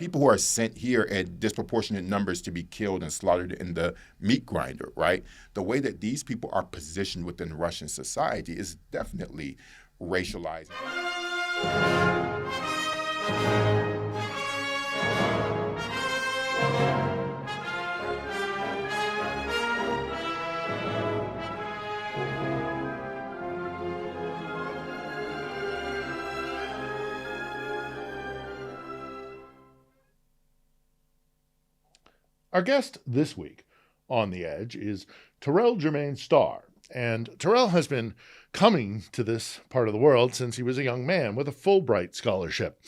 people who are sent here in disproportionate numbers to be killed and slaughtered in the meat grinder, right? The way that these people are positioned within Russian society is definitely racialized. Our guest this week on The Edge is Terrell Jermaine Starr. And Terrell has been coming to this part of the world since he was a young man with a Fulbright scholarship.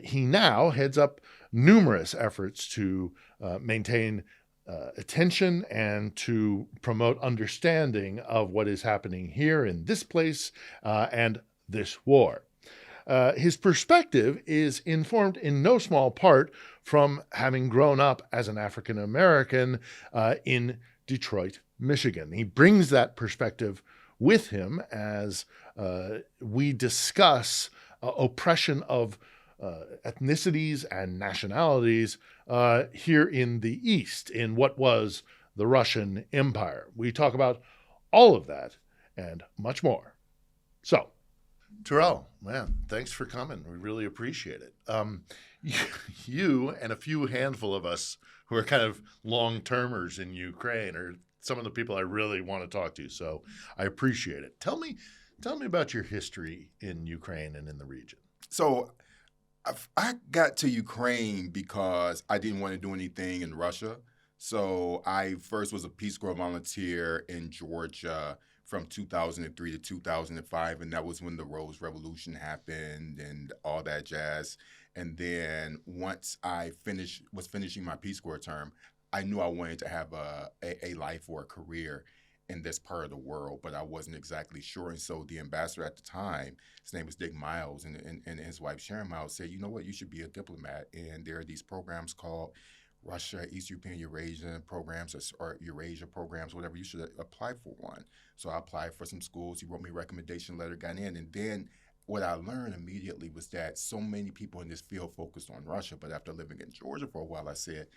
He now heads up numerous efforts to maintain attention and to promote understanding of what is happening here in this place and this war. His perspective is informed in no small part from having grown up as an African American in Detroit, Michigan. He brings that perspective with him as we discuss oppression of ethnicities and nationalities here in the East, in what was the Russian Empire. We talk about all of that and much more. So, Terrell, man, thanks for coming. We really appreciate it. You and a few handful of us who are kind of long-termers in Ukraine are some of the people I really want to talk to. So I appreciate it. Tell me about your history in Ukraine and in the region. So I got to Ukraine because I didn't want to do anything in Russia. So I first was a Peace Corps volunteer in Georgia from 2003 to 2005, and that was when the Rose Revolution happened and all that jazz. And then once I was finishing my Peace Corps term, I knew I wanted to have a life or a career in this part of the world, but I wasn't exactly sure. And so the ambassador at the time, his name was Dick Miles, and his wife Sharon Miles said, you know what, you should be a diplomat. And there are these programs called Russia, East European Eurasia programs or Eurasia programs, whatever, you should apply for one. So I applied for some schools. He wrote me a recommendation letter, got in. And then what I learned immediately was that so many people in this field focused on Russia. But after living in Georgia for a while, I said,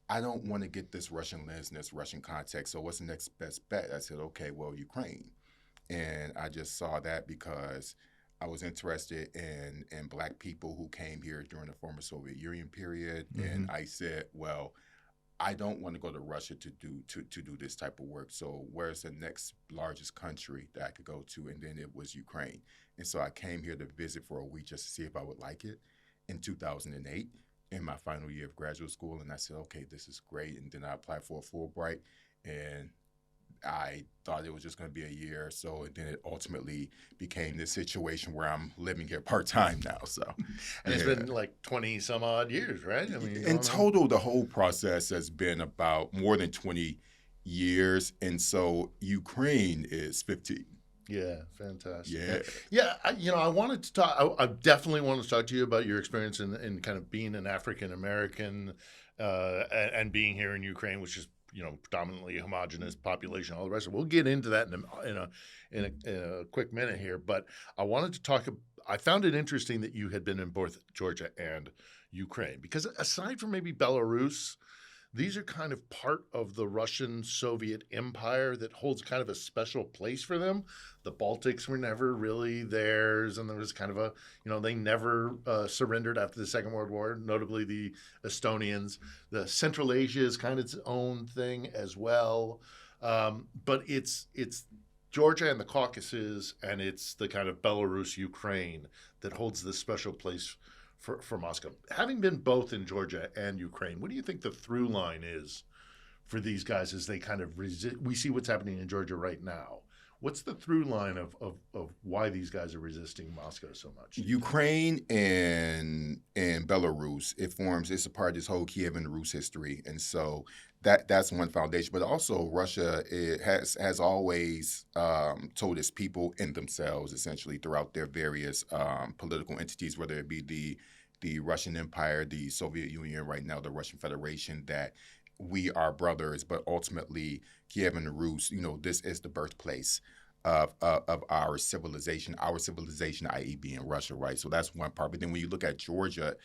I don't want to get this Russian lens and this Russian context. So what's the next best bet? I said, okay, well, Ukraine. And I just saw that because I was interested in Black people who came here during the former Soviet Union period. Mm-hmm. And I said, well, I don't want to go to Russia to do this type of work. So where's the next largest country that I could go to? And then it was Ukraine. And so I came here to visit for a week just to see if I would like it in 2008 in my final year of graduate school. And I said, okay, this is great. And then I applied for a Fulbright, and I thought it was just going to be a year or so, and then it ultimately became this situation where I'm living here part-time now. So, and it's been like 20 some odd years, right? I mean, in total, the whole process has been about more than 20 years, and so Ukraine is 15. Yeah, fantastic. Yeah. I wanted to talk. I definitely wanted to talk to you about your experience in kind of being an African American and being here in Ukraine, which is predominantly a homogenous population, all the rest of it. We'll get into that in a quick minute here. But I wanted to talk. I found it interesting that you had been in both Georgia and Ukraine, because aside from maybe Belarus, these are kind of part of the Russian Soviet Empire that holds kind of a special place for them. The Baltics were never really theirs, and there was kind of they never surrendered after the Second World War, notably the Estonians. The Central Asia is kind of its own thing as well. But it's Georgia and the Caucasus, and it's the kind of Belarus, Ukraine that holds this special place for Moscow. Having been both in Georgia and Ukraine, what do you think the through line is for these guys as they kind of resist? We see what's happening in Georgia right now. What's the through line of why these guys are resisting Moscow so much? Ukraine and Belarus, it's a part of this whole Kiev and Rus history. And so that's one foundation. But also Russia has always told its people and themselves, essentially, throughout their various political entities, whether it be the Russian Empire, the Soviet Union, right now the Russian Federation, that we are brothers, but ultimately Kiev and Rus, this is the birthplace of our civilization, i.e. being Russia, right? So that's one part. But then when you look at Georgia,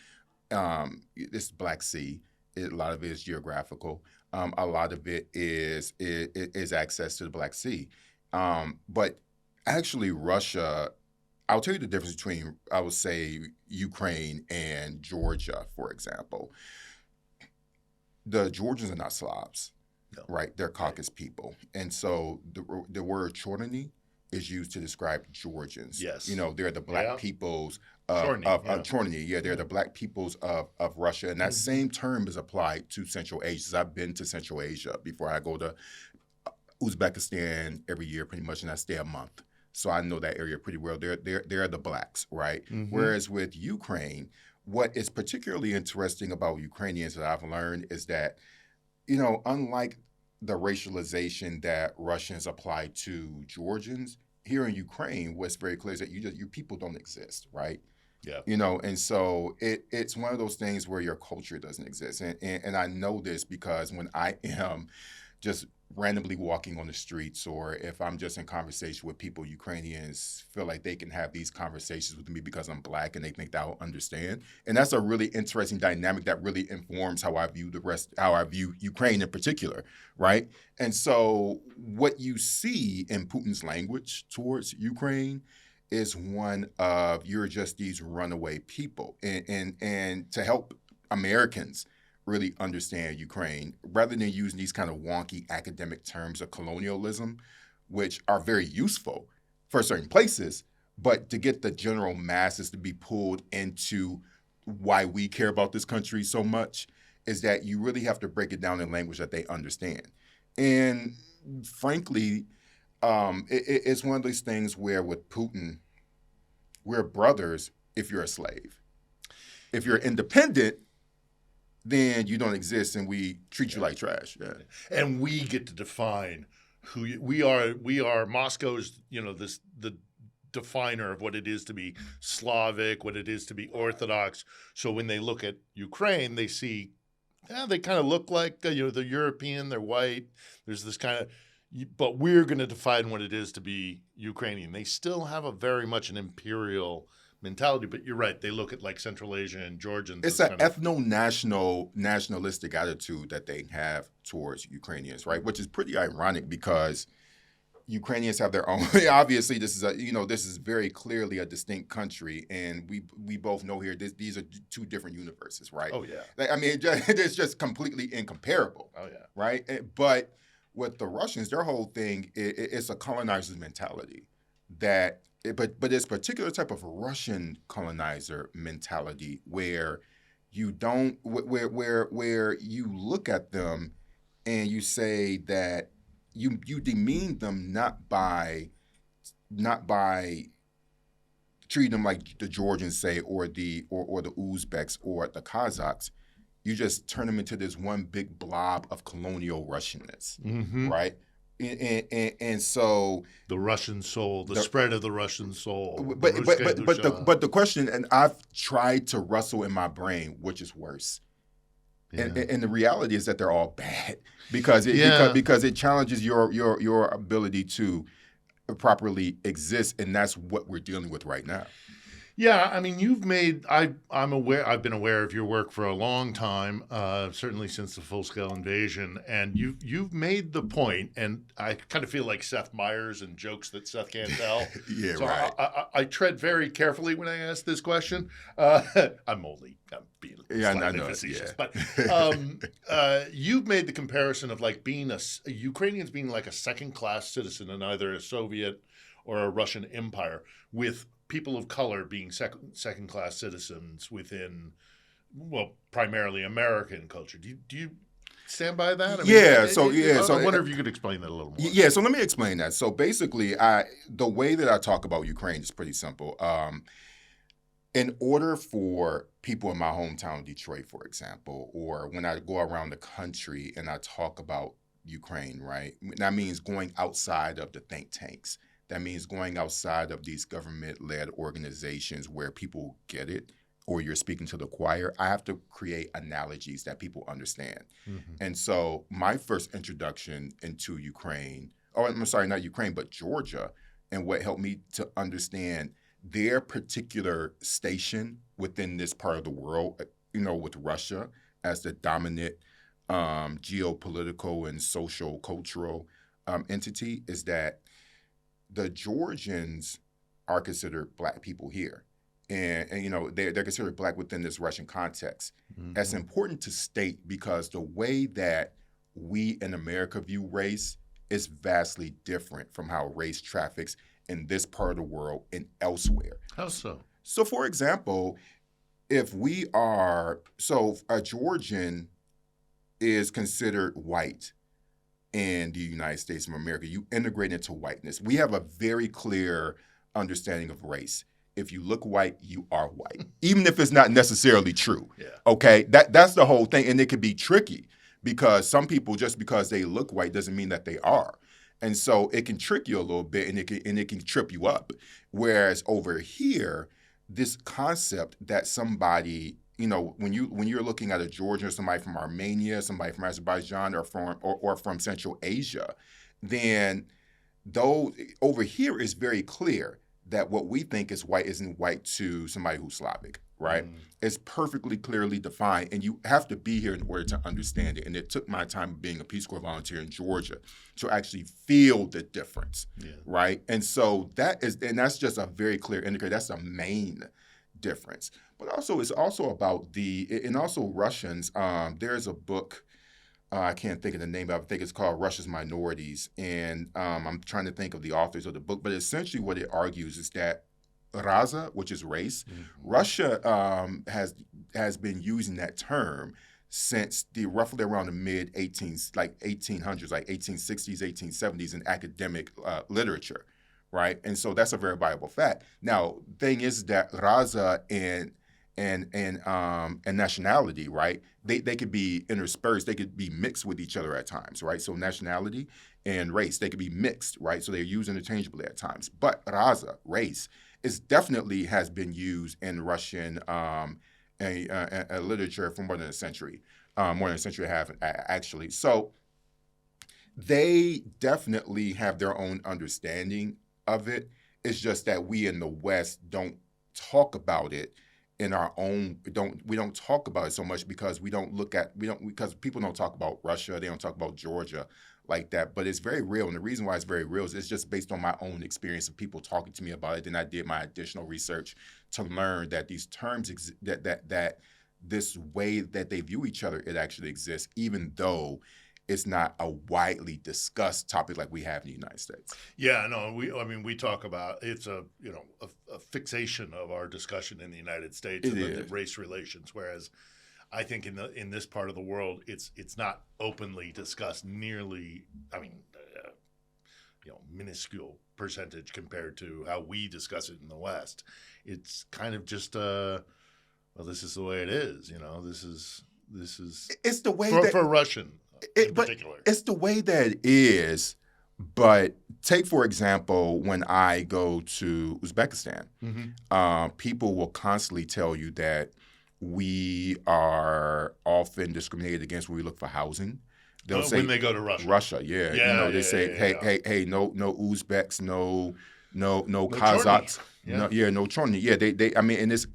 This Black Sea. A lot of it is geographical. A lot of it is access to the Black Sea. But actually, Russia. I'll tell you the difference between, I would say, Ukraine and Georgia, for example. The Georgians are not Slavs, No. right? They're Caucasus people. And so the word Chorny is used to describe Georgians. Yes. They're the black Yeah. peoples Chorny, yeah. Chorny. Yeah, they're the black peoples of Russia. And that same term is applied to Central Asia. So I've been to Central Asia before. I go to Uzbekistan every year pretty much, and I stay a month. So I know that area pretty well. They're the blacks, right? Whereas with Ukraine, what is particularly interesting about Ukrainians that I've learned is that, unlike the racialization that Russians apply to Georgians, here in Ukraine, what's very clear is that your people don't exist, right? Yeah. And so it's one of those things where your culture doesn't exist. And I know this because when I am just randomly walking on the streets, or if I'm just in conversation with people, Ukrainians feel like they can have these conversations with me because I'm black and they think that I'll understand. And that's a really interesting dynamic that really informs how I view Ukraine in particular, right? And so what you see in Putin's language towards Ukraine is one of, you're just these runaway people. And to help Americans really understand Ukraine, rather than using these kind of wonky academic terms of colonialism, which are very useful for certain places, but to get the general masses to be pulled into why we care about this country so much, is that you really have to break it down in language that they understand. And frankly, it's one of those things where with Putin, we're brothers if you're a slave. If you're independent, then you don't exist, and we treat you like trash. Yeah. And we get to define who we are. We are Moscow's, the definer of what it is to be Slavic, what it is to be Orthodox. So when they look at Ukraine, they see, they kind of look like, they're European, they're white. There's this kind of, but we're going to define what it is to be Ukrainian. They still have a very much an imperial mentality, but you're right. They look at like Central Asia and Georgians. It's an nationalistic attitude that they have towards Ukrainians, right? Which is pretty ironic because Ukrainians have their own. Obviously, this is very clearly a distinct country, and we both know here these are two different universes, right? Oh yeah. It's just completely incomparable. Oh yeah. Right, but with the Russians, their whole thing it's a colonizer's mentality that. But it's a particular type of Russian colonizer mentality where you don't where you look at them and you say that you demean them not by treating them like the Georgians say or the Uzbeks or the Kazakhs. You just turn them into this one big blob of colonial Russianness, right? And so the Russian soul, the spread of the Russian soul. But the question, and I've tried to wrestle in my brain, which is worse. Yeah. And the reality is that they're all bad because it challenges your ability to properly exist, and that's what we're dealing with right now. Yeah, I mean, I've been aware of your work for a long time, certainly since the full-scale invasion, and you've made the point, and I kind of feel like Seth Meyers and jokes that Seth can't tell. Yeah, so right. I tread very carefully when I ask this question. I'm being slightly facetious, but you've made the comparison of like being Ukrainians being like a second-class citizen in either a Soviet or a Russian empire, with people of color being second-class citizens within, primarily American culture. Do you stand by that? I wonder if you could explain that a little more. Yeah, so let me explain that. So basically, the way that I talk about Ukraine is pretty simple. In order for people in my hometown, Detroit, for example, or when I go around the country and I talk about Ukraine, right, that means going outside of the think tanks. That means going outside of these government-led organizations where people get it, or you're speaking to the choir. I have to create analogies that people understand. Mm-hmm. And so my first introduction into Ukraine, not Ukraine, but Georgia, and what helped me to understand their particular station within this part of the world with Russia as the dominant geopolitical and social cultural entity, is that the Georgians are considered black people here. And they're considered black within this Russian context. Mm-hmm. That's important to state because the way that we in America view race is vastly different from how race traffics in this part of the world and elsewhere. How so? So, for example, if a Georgian is considered white in the United States of America, you integrate into whiteness. We have a very clear understanding of race. If you look white, you are white, even if it's not necessarily true. Yeah. Okay, that's the whole thing, and it can be tricky because some people, just because they look white doesn't mean that they are, and so it can trick you a little bit, and it can trip you up. Whereas over here, this concept that somebody, when you're looking at a Georgian, somebody from Armenia, somebody from Azerbaijan, or from Central Asia, then though over here is very clear that what we think is white isn't white to somebody who's Slavic, right? It's perfectly clearly defined, and you have to be here in order to understand it. And it took my time being a Peace Corps volunteer in Georgia to actually feel the difference, right? And so that's just a very clear indicator. That's a main difference. But also, it's also about and also Russians. There's a book. I can't think of the name of it. I think it's called Russia's Minorities. And I'm trying to think of the authors of the book. But essentially what it argues is that Raza, which is race, Russia has been using that term since roughly around the mid-1800s, like 1860s, 1870s in academic literature, right? And so that's a verifiable fact. Now, the thing is that Raza and nationality, right? They could be interspersed. They could be mixed with each other at times, right? So nationality and race, they could be mixed, right? So they're used interchangeably at times. But raza, race, definitely has been used in Russian literature for more than a century and a half, actually. So they definitely have their own understanding of it. It's just that we in the West don't talk about it in our own. We don't talk about it so much because because people don't talk about Russia, they don't talk about Georgia like that. But it's very real, and the reason why it's very real is it's just based on my own experience of people talking to me about it. Then I did my additional research to learn that these terms that this way that they view each other, it actually exists, even though it's not a widely discussed topic like we have in the United States. Yeah, no, we talk about it's a fixation of our discussion in the United States and the race relations, whereas I think in this part of the world it's not openly discussed nearly. Minuscule percentage compared to how we discuss it in the West. It's kind of just this is the way it is. This is it's the way for Russian. In particular. It's the way that it is, but take, for example, when I go to Uzbekistan, people will constantly tell you that we are often discriminated against when we look for housing. They'll say when they go to Russia. Russia, yeah. They say, hey, no Uzbeks, no Kazakhs. Chorny. No Chorny. Yeah,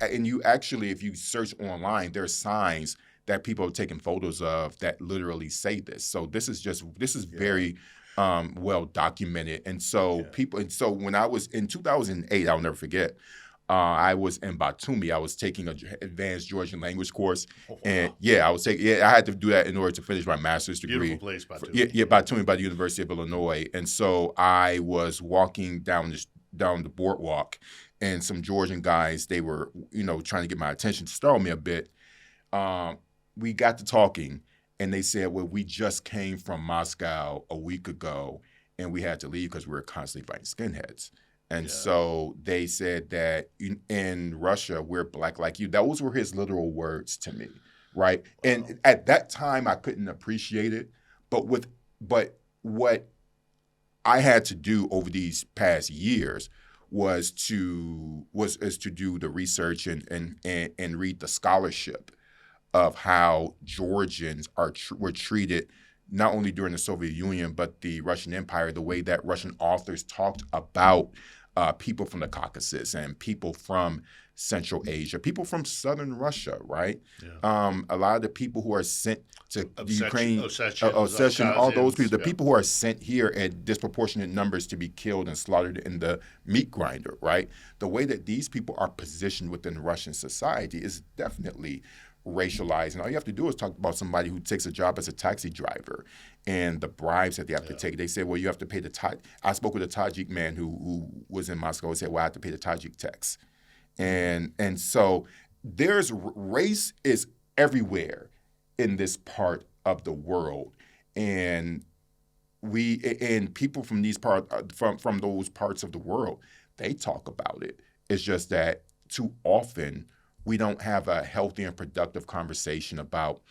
and you actually, if you search online, there's signs that people are taking photos of that literally say this. So this is very well documented. And so so when I was in 2008, I'll never forget, I was in Batumi. I was taking an advanced Georgian language course. Oh, wow. And I had to do that in order to finish my master's degree. Beautiful place, Batumi. Batumi by the University of Illinois. And so I was walking down the boardwalk, and some Georgian guys, they were, trying to get my attention, to startle me a bit. We got to talking, and they said, well, we just came from Moscow a week ago, and we had to leave because we were constantly fighting skinheads. And so they said that in Russia, we're black like you. Those were his literal words to me, right? Wow. And at that time, I couldn't appreciate it. But what I had to do over these past years was to do the research and read the scholarship of how Georgians were treated not only during the Soviet Union but the Russian Empire, the way that Russian authors talked about people from the Caucasus and people from Central Asia, people from southern Russia, right? Yeah. A lot of the people who are sent to the Ukraine, Ossetians, all those people, the yeah. people who are sent here in disproportionate numbers to be killed and slaughtered in the meat grinder, right? The way that these people are positioned within Russian society is definitely racialized. And all you have to do is talk about somebody who takes a job as a taxi driver and the bribes that they have to take. They say, well, you have to pay the I spoke with a Tajik man who was in Moscow and said, well, I have to pay the Tajik tax. And so there's race is everywhere in this part of the world, and people from these from those parts of the world, they talk about it. It's just that too often we don't have a healthy and productive conversation about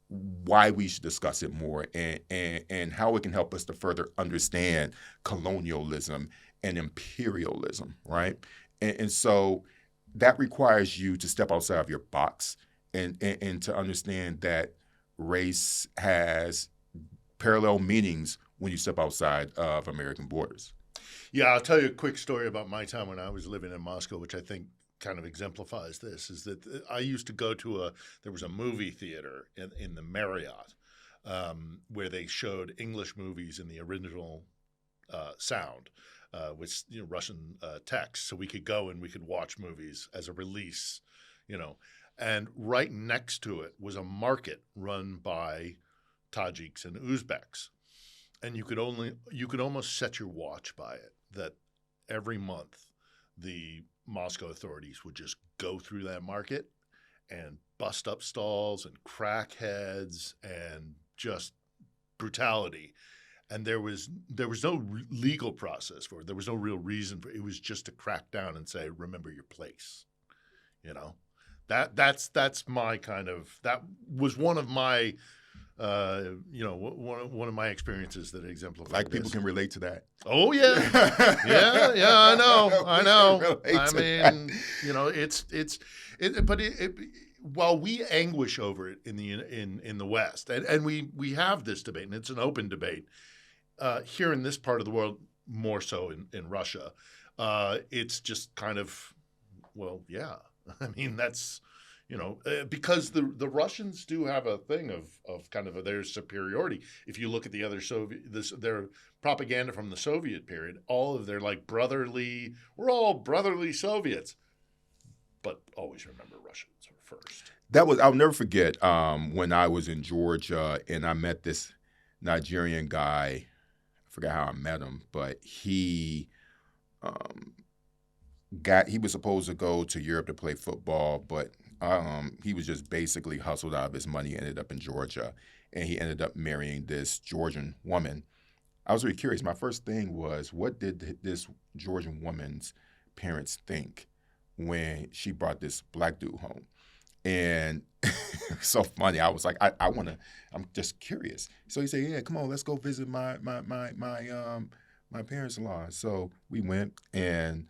why we should discuss it more, and how it can help us to further understand colonialism and imperialism, right? And so that requires you to step outside of your box and to understand that race has parallel meanings when you step outside of American borders. Yeah, I'll tell you a quick story about my time when I was living in Moscow, which I think kind of exemplifies this. Is that I used to go to there was a movie theater in the Marriott where they showed English movies in the original sound. With Russian text, so we could go and we could watch movies as a release, And right next to it was a market run by Tajiks and Uzbeks, and you could almost set your watch by it. That every month the Moscow authorities would just go through that market and bust up stalls and crack heads and just brutality. And there was no legal process for it. There was no real reason for it. It was just to crack down and say, remember your place. That's my kind of, that was one of my one of my experiences that exemplified. Like people can relate to that. Oh yeah, yeah. I know. I mean, but while we anguish over it in the West, and we have this debate, and it's an open debate. Here in this part of the world, more so in Russia, it's just kind of, well, yeah. I mean, that's, because the Russians do have a thing of kind of their superiority. If you look at the other their propaganda from the Soviet period, all of their we're all brotherly Soviets, but always remember Russians were first. I'll never forget when I was in Georgia and I met this Nigerian guy. I forgot how I met him, but he was supposed to go to Europe to play football, but he was just basically hustled out of his money, ended up in Georgia, and he ended up marrying this Georgian woman. I was really curious. My first thing was, what did this Georgian woman's parents think when she brought this black dude home? And it's so funny. I was like, I'm just curious. So he said, yeah, come on, let's go visit my parents-in-law. So we went, and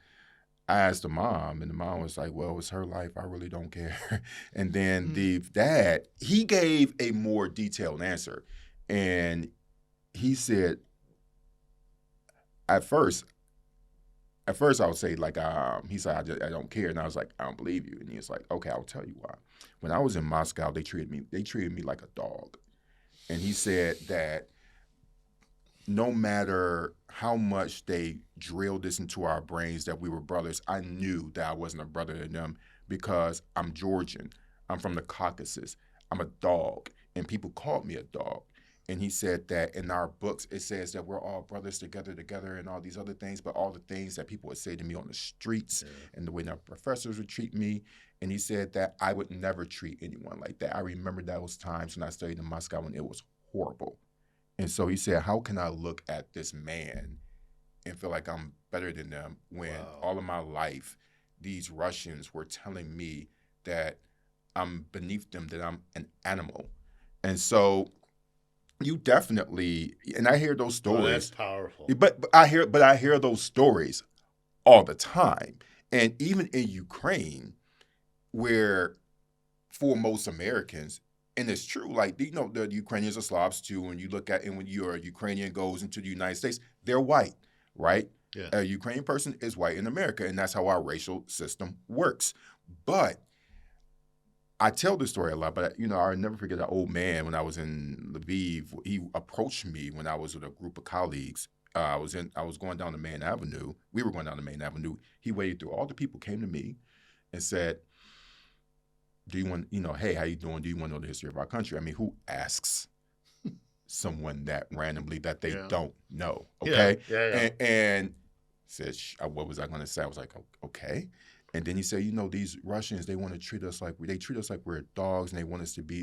I asked the mom, and the mom was like, well, it's her life. I really don't care. And then the dad, he gave a more detailed answer. And he said, at first I would say, like, he said, I don't care. And I was like, I don't believe you. And he was like, okay, I'll tell you why. When I was in Moscow, they treated me like a dog. And he said that no matter how much they drilled this into our brains that we were brothers, I knew that I wasn't a brother to them because I'm Georgian. I'm from the Caucasus. I'm a dog. And people called me a dog. And he said that in our books, it says that we're all brothers together, and all these other things, but all the things that people would say to me on the streets and the way that professors would treat me. And he said that I would never treat anyone like that. I remember those times when I studied in Moscow when it was horrible. And so he said, how can I look at this man and feel like I'm better than them when all of my life these Russians were telling me that I'm beneath them, that I'm an animal. And so you definitely, and I hear those stories. Oh, that's powerful. But I hear those stories all the time. And even in Ukraine, where for most Americans, and it's true, like, the Ukrainians are Slavs too. And you look at, and when you're a Ukrainian goes into the United States, they're white, right? Yeah. A Ukrainian person is white in America, and that's how our racial system works. But I tell this story a lot, but I'll never forget an old man when I was in Lviv. He approached me when I was with a group of colleagues. I was going down the main avenue. We were going down the main avenue. He waited through all the people, came to me, and said, "Do you want, hey, how you doing? Do you want to know the history of our country?" I mean, who asks someone that randomly that they don't know? Okay, and said, "What was I going to say?" I was like, "Okay." And then he said, these Russians, they want to treat us like we're dogs, and they want us to be,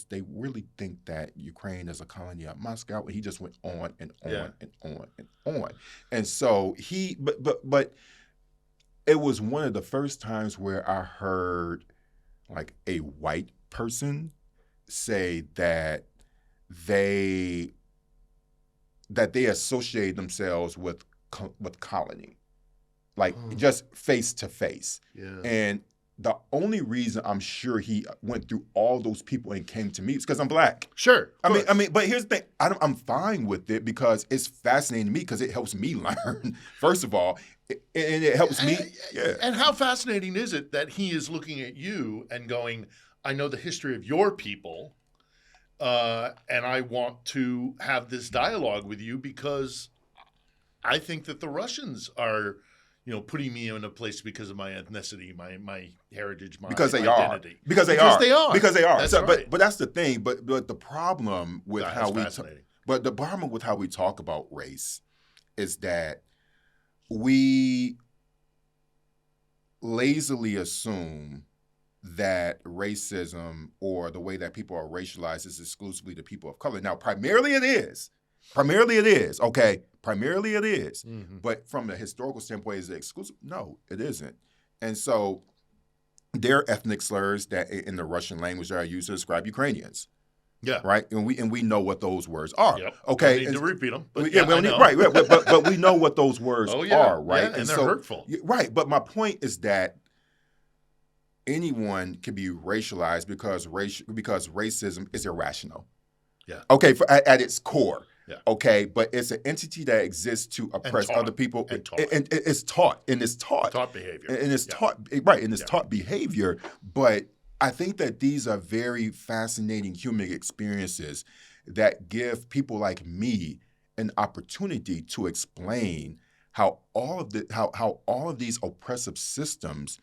they really think that Ukraine is a colony of Moscow. And he just went on and on and on and on. And so but it was one of the first times where I heard like a white person say that they associate themselves with colony. Like just face to face. And the only reason I'm sure he went through all those people and came to me is because I'm black. Sure. I mean, but here's the thing. I'm fine with it because it's fascinating to me because it helps me learn, first of all. And it helps me. Yeah. And how fascinating is it that he is looking at you and going, I know the history of your people, and I want to have this dialogue with you because I think that the Russians are putting me in a place because of my ethnicity, my heritage, my identity. Because they are. That's so, right. But that's the thing. But the problem with the problem with how we talk about race is that we lazily assume that racism or the way that people are racialized is exclusively the people of color. Now, primarily it is. Okay. Primarily it is. Mm-hmm. But from a historical standpoint, is it exclusive? No, it isn't. And so there are ethnic slurs that in the Russian language that are used to describe Ukrainians. Yeah. Right? And we know what those words are. Yep. Okay. We need to repeat them. But we don't need, right. But we know what those words are, right? Yeah, and they're hurtful. Right. But my point is that anyone can be racialized because racism is irrational. Yeah. Okay, at its core. Yeah. Okay, but it's an entity that exists to oppress other people. And it's taught. Taught behavior. And it's taught, right, and it's taught behavior. But I think that these are very fascinating human experiences that give people like me an opportunity to explain how all of these oppressive systems,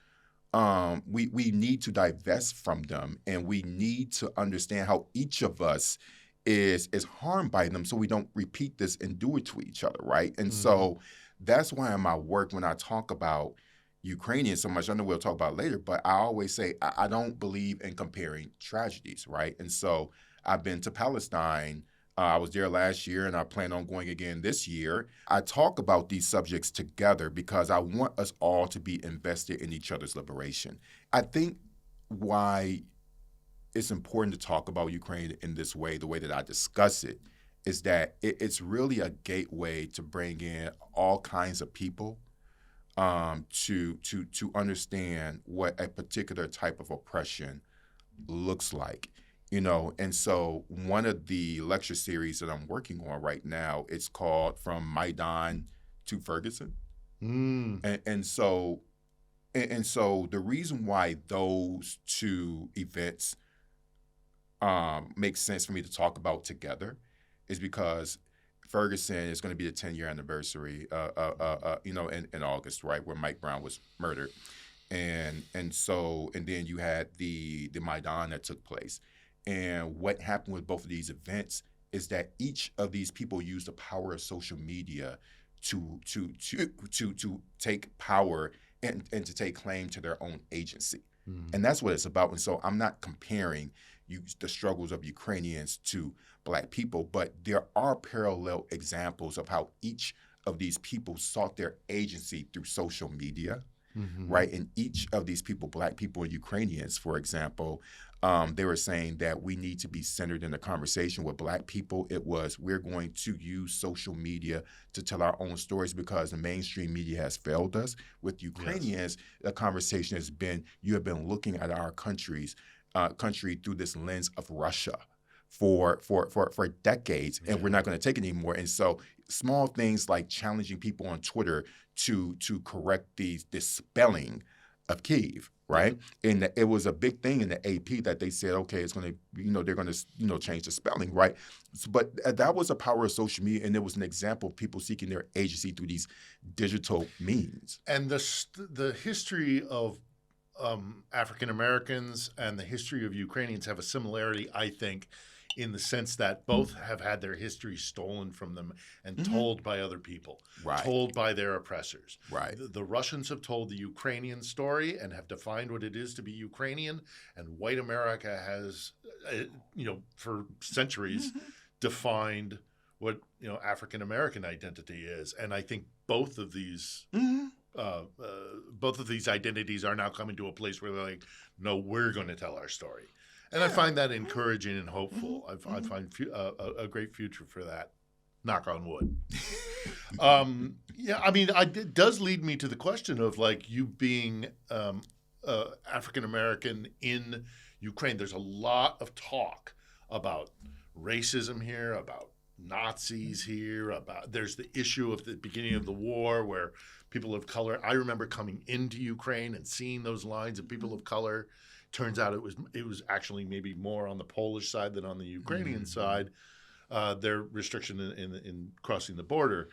we need to divest from them, and we need to understand how each of us is harmed by them so we don't repeat this and do it to each other, right? And so that's why in my work, when I talk about Ukrainians so much, I know we'll talk about it later, but I always say I don't believe in comparing tragedies, right? And so I've been to Palestine. I was there last year, and I plan on going again this year. I talk about these subjects together because I want us all to be invested in each other's liberation. I think why it's important to talk about Ukraine in this way, the way that I discuss it, is that it's really a gateway to bring in all kinds of people to understand what a particular type of oppression looks like. And so one of the lecture series that I'm working on right now, it's called From Maidan to Ferguson. And so the reason why those two events makes sense for me to talk about together is because Ferguson is going to be the 10-year anniversary, in August, right, where Mike Brown was murdered, and then you had the Maidan that took place, and what happened with both of these events is that each of these people used the power of social media to take power and to take claim to their own agency, and that's what it's about. And so I'm not comparing the struggles of Ukrainians to Black people, but there are parallel examples of how each of these people sought their agency through social media, right? And each of these people, Black people and Ukrainians, for example, they were saying that we need to be centered in the conversation. With Black people, it was, we're going to use social media to tell our own stories because the mainstream media has failed us. With Ukrainians, the conversation has been, you have been looking at our country through this lens of Russia for decades, and we're not going to take it anymore. And so small things like challenging people on Twitter to correct the spelling of Kiev, right? And it was a big thing in the AP that they said, okay, it's going to, they're going to, change the spelling, right? But that was a power of social media, and it was an example of people seeking their agency through these digital means. And the history of African Americans and the history of Ukrainians have a similarity, I think, in the sense that both have had their history stolen from them and told by other people, told by their oppressors. Right. The Russians have told the Ukrainian story and have defined what it is to be Ukrainian, and white America has, for centuries, defined what African American identity is. And I think both of these identities are now coming to a place where they're like, no, we're going to tell our story. And I find that encouraging and hopeful. I find a great future for that. Knock on wood. It does lead me to the question of you being African American in Ukraine. There's a lot of talk about racism here, about Nazis here, there's the issue of the beginning of the war where people of color. I remember coming into Ukraine and seeing those lines of people of color. Turns out it was actually maybe more on the Polish side than on the Ukrainian side, their restriction in crossing the border.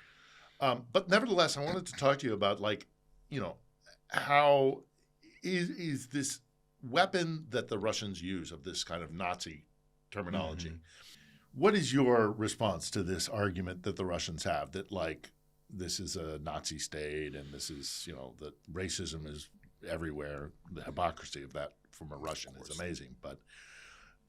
But nevertheless, I wanted to talk to you about how is this weapon that the Russians use of this kind of Nazi terminology. What is your response to this argument that the Russians have that this is a Nazi state and this is, that racism is everywhere? The hypocrisy of that from a Russian is amazing. But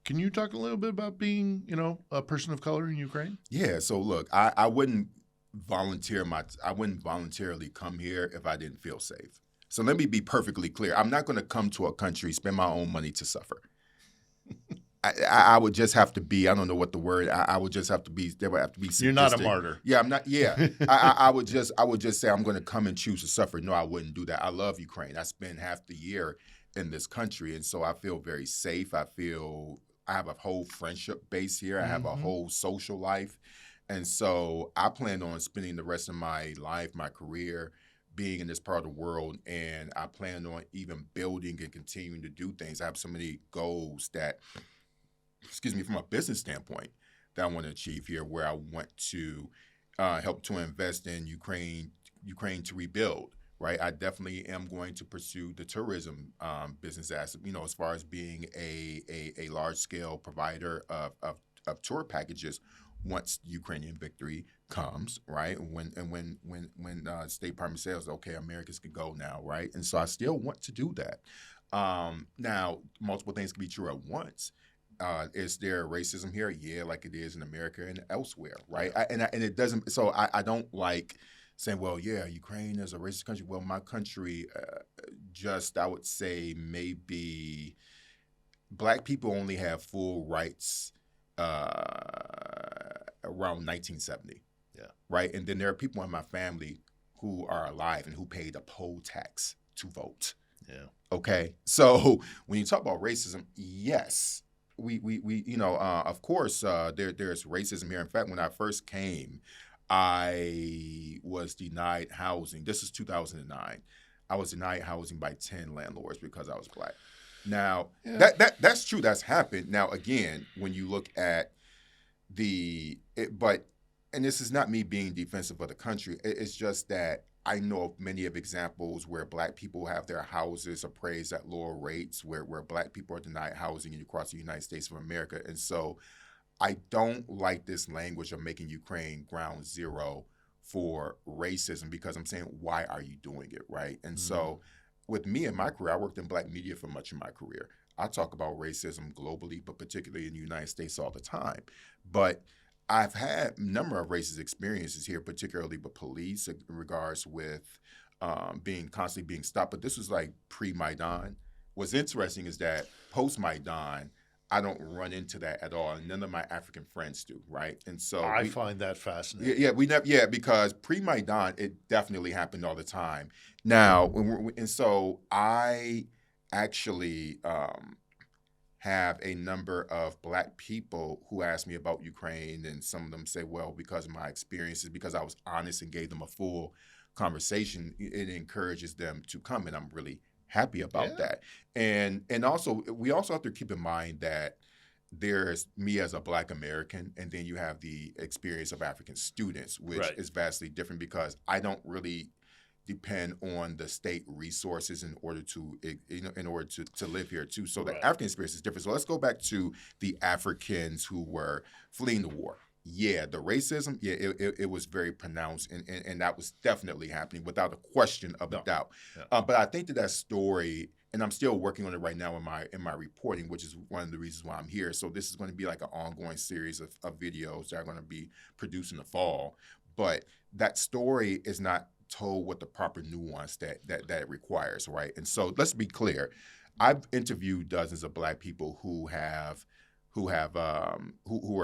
can you talk a little bit about being, a person of color in Ukraine? Yeah. So look, I wouldn't voluntarily come here if I didn't feel safe. So let me be perfectly clear. I'm not going to come to a country, spend my own money to suffer. I would just have to be, I don't know what the word, I would just have to be, there would have to be simplistic. You're not a martyr. Yeah, I'm not, yeah. I would just say I'm going to come and choose to suffer. No, I wouldn't do that. I love Ukraine. I spent half the year in this country, and so I feel very safe. I have a whole friendship base here. I have a whole social life. And so I plan on spending the rest of my life, my career, being in this part of the world, and I plan on even building and continuing to do things. I have so many goals that, from a business standpoint, that I want to achieve here, where I want to help to invest in Ukraine to rebuild, right? I definitely am going to pursue the tourism business as far as being a large-scale provider of tour packages once Ukrainian victory comes, right? When State Department says, okay, Americans can go now, right? And so I still want to do that. Now, multiple things can be true at once. Is there racism here? Yeah, like it is in America and elsewhere, right? And it doesn't. So I don't like saying, well, yeah, Ukraine is a racist country. Well, my country, I would say maybe Black people only have full rights around 1970. Yeah. Right. And then there are people in my family who are alive and who paid a poll tax to vote. Yeah. Okay. So when you talk about racism, yes. We of course, there's racism here. In fact, when I first came, I was denied housing. This is 2009. I was denied housing by 10 landlords because I was Black. Now, that's true. That's happened. Now, again, when you look at and this is not me being defensive of the country. It's just that I know of many of examples where Black people have their houses appraised at lower rates, where Black people are denied housing across the United States of America. And so I don't like this language of making Ukraine ground zero for racism, because I'm saying, why are you doing it, right? And so with me in my career, I worked in Black media for much of my career. I talk about racism globally, but particularly in the United States all the time. But I've had a number of racist experiences here, particularly with police in regards with constantly being stopped. But this was like pre-Maidan. What's interesting is that post-Maidan, I don't run into that at all, and none of my African friends do, right? And so I find that fascinating. Yeah, because pre-Maidan, it definitely happened all the time. Now, and so I actually have a number of Black people who ask me about Ukraine, and some of them say, well, because of my experiences, because I was honest and gave them a full conversation, it encourages them to come, and I'm really happy about Yeah. that. And also, we also have to keep in mind that there's me as a Black American, and then you have the experience of African students, which Right. is vastly different because I don't really depend on the state resources in order to to live here too. So the Right. African experience is different. So let's go back to the Africans who were fleeing the war. Yeah, the racism, yeah, it was very pronounced, and that was definitely happening without a question of a No. doubt. Yeah. But I think that story, and I'm still working on it right now in my reporting, which is one of the reasons why I'm here. So this is going to be like an ongoing series of videos that are going to be produced in the fall. But that story is not told with the proper nuance that it requires, right? And so let's be clear. I've interviewed dozens of Black people who are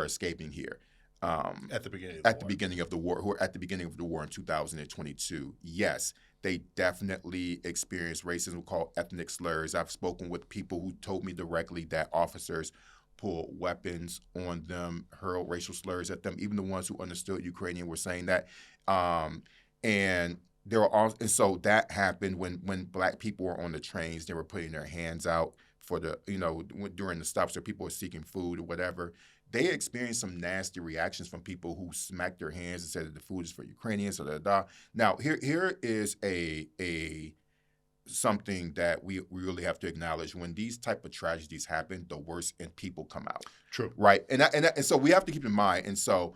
escaping here. At the beginning Beginning of the war, who are at the beginning of the war in 2022. Yes, they definitely experienced racism called ethnic slurs. I've spoken with people who told me directly that officers pulled weapons on them, hurled racial slurs at them. Even the ones who understood Ukrainian were saying that. And there were all, and so that happened when Black people were on the trains. They were putting their hands out for the during the stops where people were seeking food or whatever. They experienced some nasty reactions from people who smacked their hands and said that the food is for Ukrainians. Now here is a something that we really have to acknowledge. When these type of tragedies happen, the worst in people come out. True. Right, and so we have to keep in mind. And so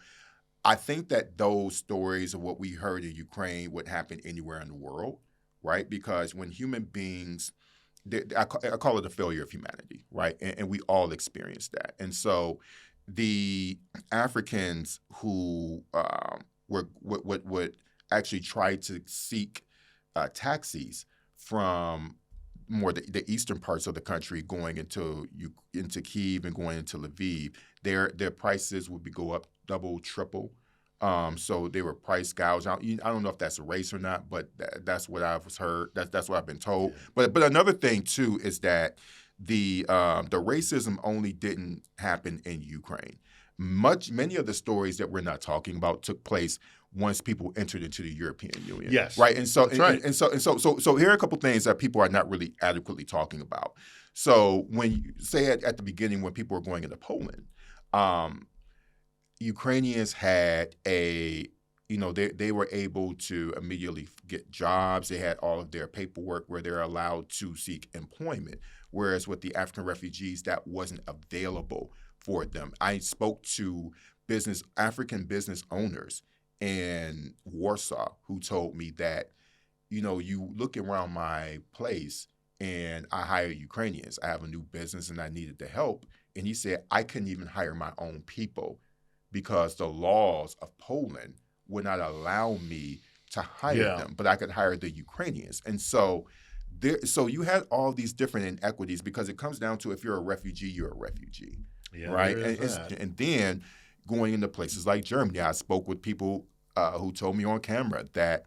I think that those stories of what we heard in Ukraine would happen anywhere in the world, right? Because when human beings, I call it a failure of humanity, right? And we all experience that. And so the Africans who would actually try to seek taxis from more the eastern parts of the country, going into Kyiv and going into Lviv, their prices would go up double, triple. So they were price gouged. I don't know if that's a race or not, but that's what I've heard. That's what I've been told. Yeah. But another thing too is that the racism only didn't happen in Ukraine. Many of the stories that we're not talking about took place once people entered into the European Union. Yes. Right. And so right. So here are a couple things that people are not really adequately talking about. So when you say at the beginning, when people were going into Poland, Ukrainians had they were able to immediately get jobs. They had all of their paperwork where they're allowed to seek employment. Whereas with the African refugees, that wasn't available for them. I spoke to African business owners in Warsaw who told me that, you look around my place and I hire Ukrainians. I have a new business and I needed the help. And he said, I couldn't even hire my own people because the laws of Poland would not allow me to hire them, but I could hire the Ukrainians. And so you had all these different inequities because it comes down to, if you're a refugee, you're a refugee, right? And then going into places like Germany, I spoke with people who told me on camera that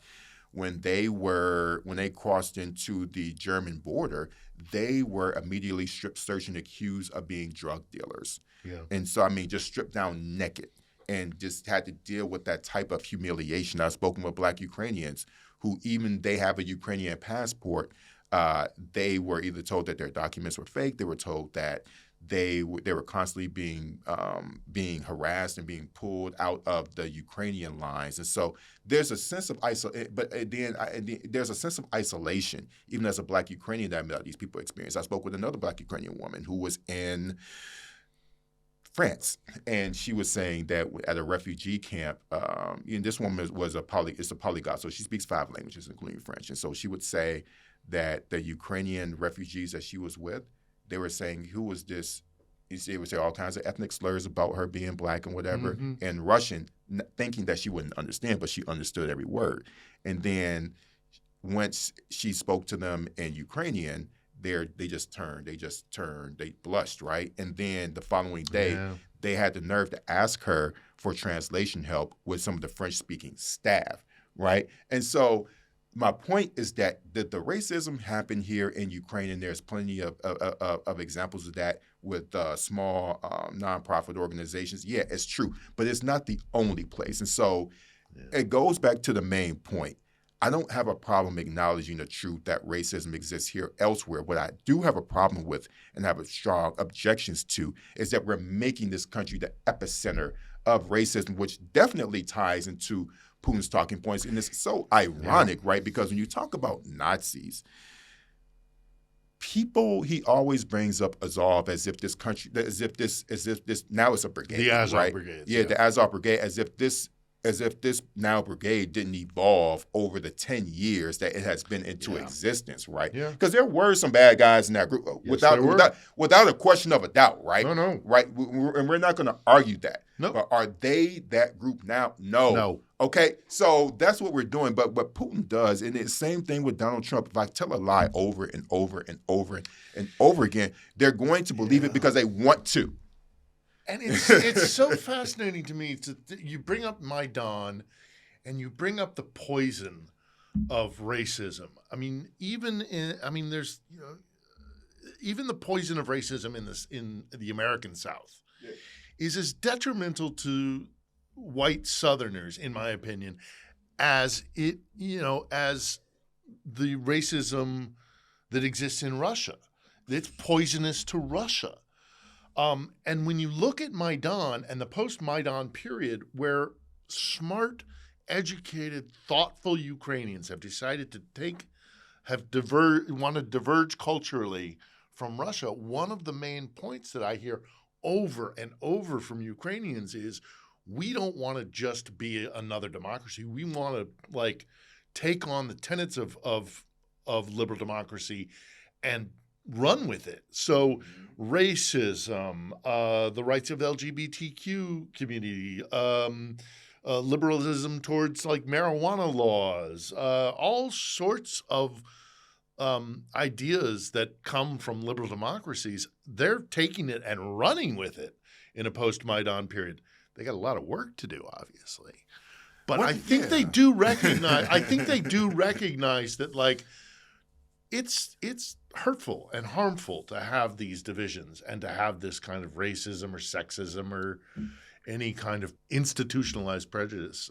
when they crossed into the German border, they were immediately strip searched and accused of being drug dealers. Yeah. And so, just stripped down naked and just had to deal with that type of humiliation. I've spoken with Black Ukrainians who, even they have a Ukrainian passport, they were either told that their documents were fake. They were told that they were constantly being harassed and being pulled out of the Ukrainian lines. And so there's a sense of there's a sense of isolation, even as a Black Ukrainian, that these people experience. I spoke with another Black Ukrainian woman who was in France, and she was saying that at a refugee camp, this woman is a polyglot, so she speaks 5 languages, including French. And so she would say that the Ukrainian refugees that she was with, they were saying, who was this? They would say all kinds of ethnic slurs about her being Black and whatever, in Russian, thinking that she wouldn't understand, but she understood every word. And then once she spoke to them in Ukrainian, they just turned, they blushed, right? And then the following day, they had the nerve to ask her for translation help with some of the French-speaking staff, right? And so my point is that the racism happened here in Ukraine, and there's plenty of examples of that. with small nonprofit organizations. Yeah, it's true, but it's not the only place. And so it goes back to the main point. I don't have a problem acknowledging the truth that racism exists here elsewhere. What I do have a problem with and have a strong objections to is that we're making this country the epicenter of racism, which definitely ties into Putin's talking points. And it's so ironic, right? Because when you talk about Nazis, he always brings up Azov as if this country, as if this now it's a brigade, the Azov right? brigade, The Azov brigade, as if this now brigade didn't evolve over the 10 years that it has been into existence, right? Yeah. Because there were some bad guys in that group, without a question of a doubt, right? No. Right? And we're not going to argue that. No. But are they that group now? No. Okay, so that's what we're doing. But what Putin does, and it's the same thing with Donald Trump, if I tell a lie over and over and over and over again, they're going to believe it because they want to. And it's so fascinating to me. You bring up Maidan, and you bring up the poison of racism. I mean, there's even the poison of racism in the American South is as detrimental to white Southerners, in my opinion, as as the racism that exists in Russia. It's poisonous to Russia. And when you look at Maidan and the post-Maidan period, where smart, educated, thoughtful Ukrainians have decided to want to diverge culturally from Russia, one of the main points that I hear over and over from Ukrainians is, we don't want to just be another democracy. We want to take on the tenets of liberal democracy and run with it. So racism, the rights of the LGBTQ community, liberalism towards marijuana laws, all sorts of ideas that come from liberal democracies, they're taking it and running with it in a post-Maidan period. They got a lot of work to do, obviously. But I think they do recognize that it's hurtful and harmful to have these divisions and to have this kind of racism or sexism or any kind of institutionalized prejudice.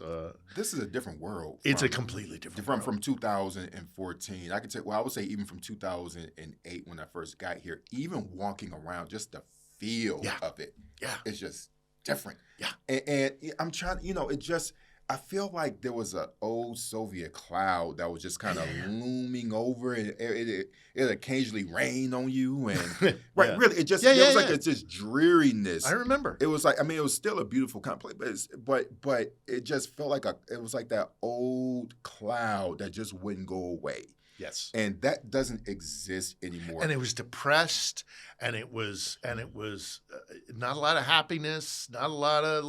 This is a different world. It's a completely different world. From 2014. I could say, I would say even from 2008 when I first got here, even walking around, just the feel of it. Yeah. It's just different. Yeah. And I'm trying, it just, I feel like there was an old Soviet cloud that was just kind of looming over, and it occasionally rained on you, and really, it just there was like this dreariness. I remember. It was like, it was still a beautiful place, but it just felt like it was like that old cloud that just wouldn't go away. Yes. And that doesn't exist anymore. And it was depressed, and it was not a lot of happiness, not a lot of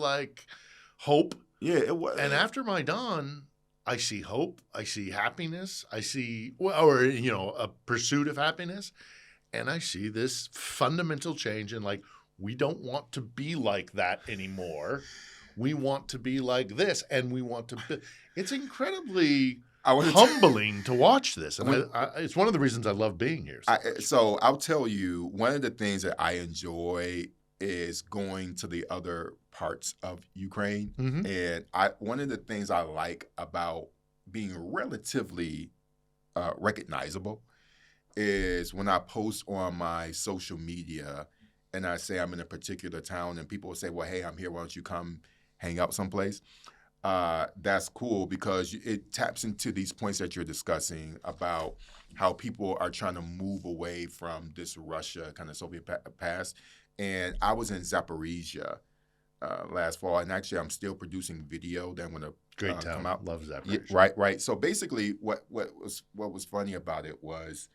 hope. Yeah, it was. And after Maidan, I see hope, I see happiness, I see a pursuit of happiness, and I see this fundamental change in we don't want to be like that anymore. We want to be like this, and we want to be. It's incredibly humbling to watch this, and it's one of the reasons I love being here. So I'll tell you, one of the things that I enjoy is going to the other parts of Ukraine, and one of the things I like about being relatively recognizable is when I post on my social media and I say I'm in a particular town, and people will say, "Well, hey, I'm here. Why don't you come hang out someplace?" That's cool because it taps into these points that you're discussing about how people are trying to move away from this Russia kind of Soviet past. And I was in Zaporizhia last fall, and actually I'm still producing video that I'm going to come out. Love Zaporizhia. Yeah, right. So basically what was funny about it was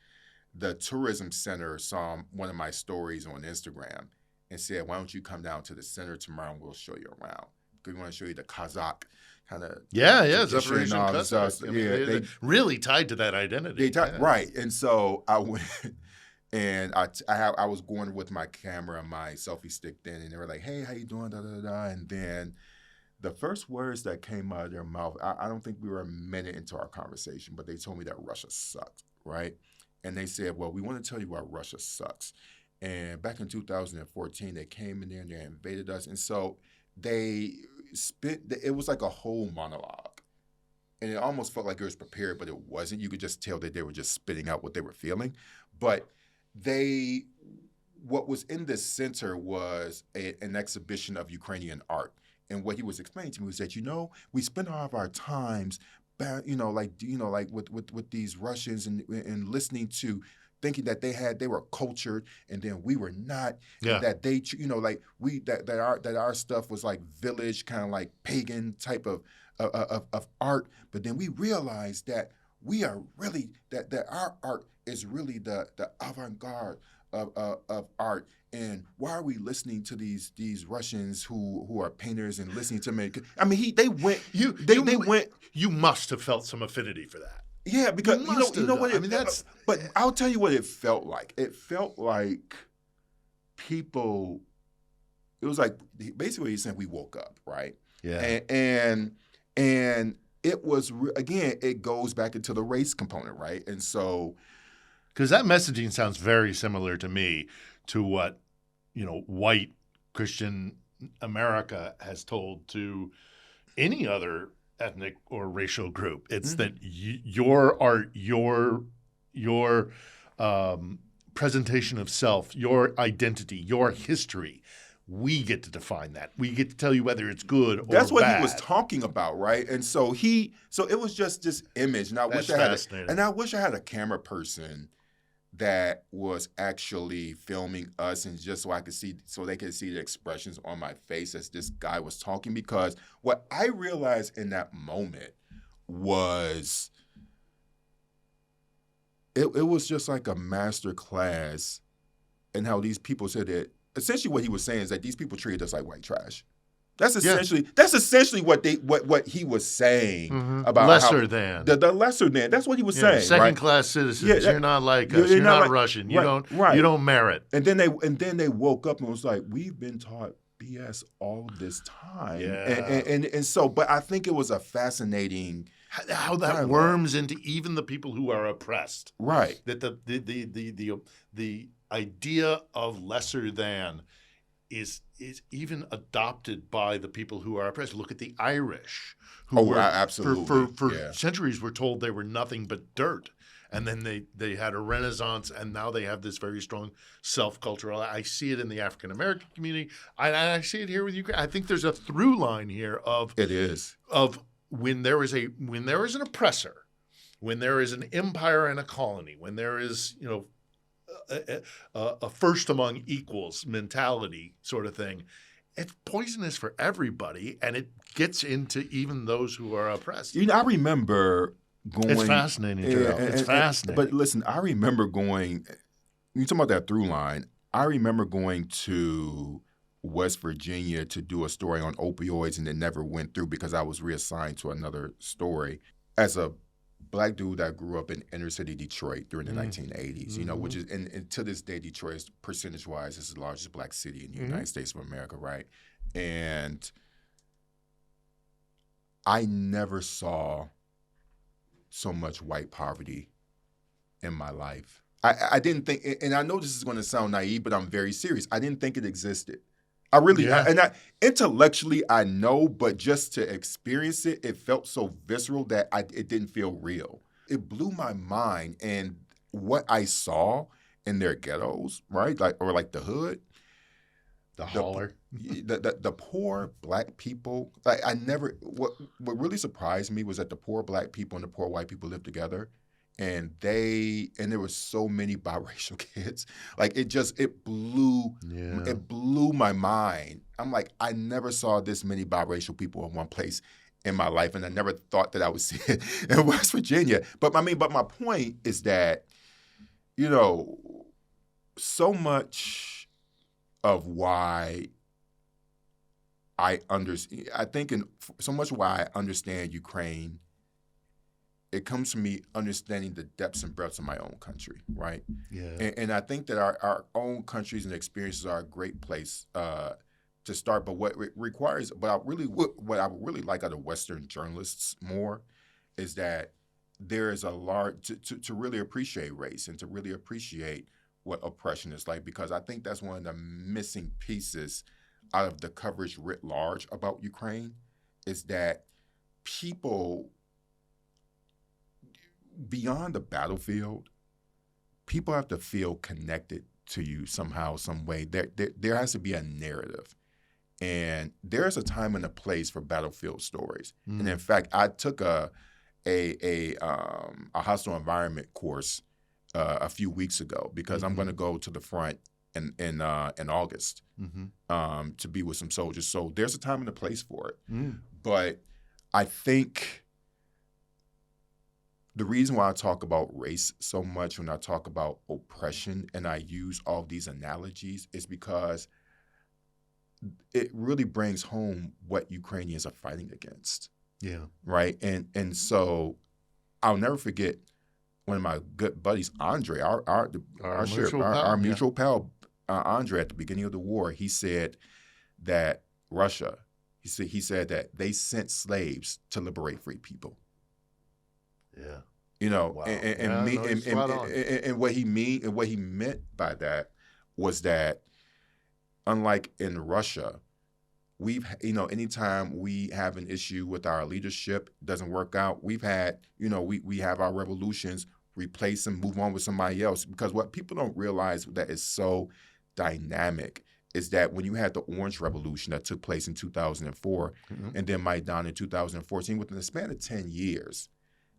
the tourism center saw one of my stories on Instagram and said, "Why don't you come down to the center tomorrow and we'll show you around. We want to show you the Kazakh kind of Zaporizhian Kazakh. They really tied to that identity. Right. And so I went and I was going with my camera and my selfie stick then, and they were like, "Hey, how you doing?" Da, da, da. And then the first words that came out of their mouth, I don't think we were a minute into our conversation, but they told me that Russia sucked, right? And they said, "Well, we want to tell you why Russia sucks." And back in 2014, they came in there and they invaded us. And so they it was like a whole monologue. And it almost felt like it was prepared, but it wasn't. You could just tell that they were just spitting out what they were feeling. But they, what was in the center was an exhibition of Ukrainian art. And what he was explaining to me was that, we spend all of our times, like with these Russians and listening to, thinking that they were cultured and then we were not, Yeah. and that they, like we that our stuff was like village, kind of like pagan type of art. But then we realized that we are really that our art is really the avant-garde of art. And why are we listening to these Russians who are painters and listening to them? I mean, they went. They went. You must have felt some affinity for that. Yeah, because you know what? I mean, that's. But I'll tell you what it felt like. It felt like people. It was like basically he's saying we woke up, right? Yeah. And it was again. It goes back into the race component, right? And so. Because that messaging sounds very similar to me to what, white Christian America has told to any other ethnic or racial group. It's that your art, your presentation of self, your identity, your history, we get to define that. We get to tell you whether it's good or bad. That's what he was talking about, right? And so it was just this image. And I wish I had a camera person that was actually filming us, and just so they could see the expressions on my face as this guy was talking. Because what I realized in that moment was it was just like a master class in how these people said that. Essentially, what he was saying is that these people treated us like white trash. That's essentially what he was saying about lesser than the lesser than. That's what he was saying. Second class citizens. You're not like us. You're not Russian. You don't merit. And then they woke up and was like, we've been taught BS all this time. Yeah. And so, but I think it was a fascinating how that worms into even the people who are oppressed. Right. That the idea of lesser than is even adopted by the people who are oppressed. Look at the Irish, who absolutely for centuries were told they were nothing but dirt, and then they had a renaissance, and now they have this very strong self-cultural. I see it in the African American community. I see it here with Ukraine. I think there's a through line here of when there is an oppressor, when there is an empire and a colony, when there is a first among equals mentality sort of thing. It's poisonous for everybody, and it gets into even those who are oppressed. I remember going. It's fascinating, Terrell. It's fascinating. But listen, I remember going. You talking about that through line? I remember going to West Virginia to do a story on opioids, and it never went through because I was reassigned to another story. As a Black dude that grew up in inner city Detroit during the 1980s, which is, and to this day, Detroit is percentage-wise is the largest Black city in the United States of America, right? And I never saw so much white poverty in my life. I didn't think, and I know this is going to sound naive, but I'm very serious. I didn't think it existed. I really, intellectually I know, but just to experience it, it felt so visceral that it didn't feel real. It blew my mind, and what I saw in their ghettos, right, like the hood, the holler, the poor Black people. Like what really surprised me was that the poor Black people and the poor white people lived together. And there were so many biracial kids. Like it blew my mind. I'm like, I never saw this many biracial people in one place in my life, and I never thought that I would see it in West Virginia. But my point is that, so much of why I understand Ukraine. It comes from me understanding the depths and breadths of my own country, right? Yeah. And I think that our own countries and experiences are a great place to start. But what it requires, what I would really like out of Western journalists more is that there is a large to really appreciate race and to really appreciate what oppression is like, because I think that's one of the missing pieces out of the coverage writ large about Ukraine, is that people beyond the battlefield, people have to feel connected to you somehow, some way. There has to be a narrative. And there's a time and a place for battlefield stories. Mm. And in fact, I took a hostile environment course a few weeks ago, because I'm going to go to the front in August to be with some soldiers. So there's a time and a place for it. But I think the reason why I talk about race so much when I talk about oppression and I use all these analogies is because it really brings home what Ukrainians are fighting against. Yeah. Right. And so I'll never forget one of my good buddies, Andre, our mutual pal, Andre, at the beginning of the war. He said that Russia, he said that they sent slaves to liberate free people. Yeah. You know, Wow. and what he meant by that was that, unlike in Russia, anytime we have an issue with our leadership, doesn't work out, we've had, we have our revolutions, replace them, move on with somebody else. Because what people don't realize that is so dynamic is that when you had the Orange Revolution that took place in 2004 and then Maidan in 2014, within the span of 10 years,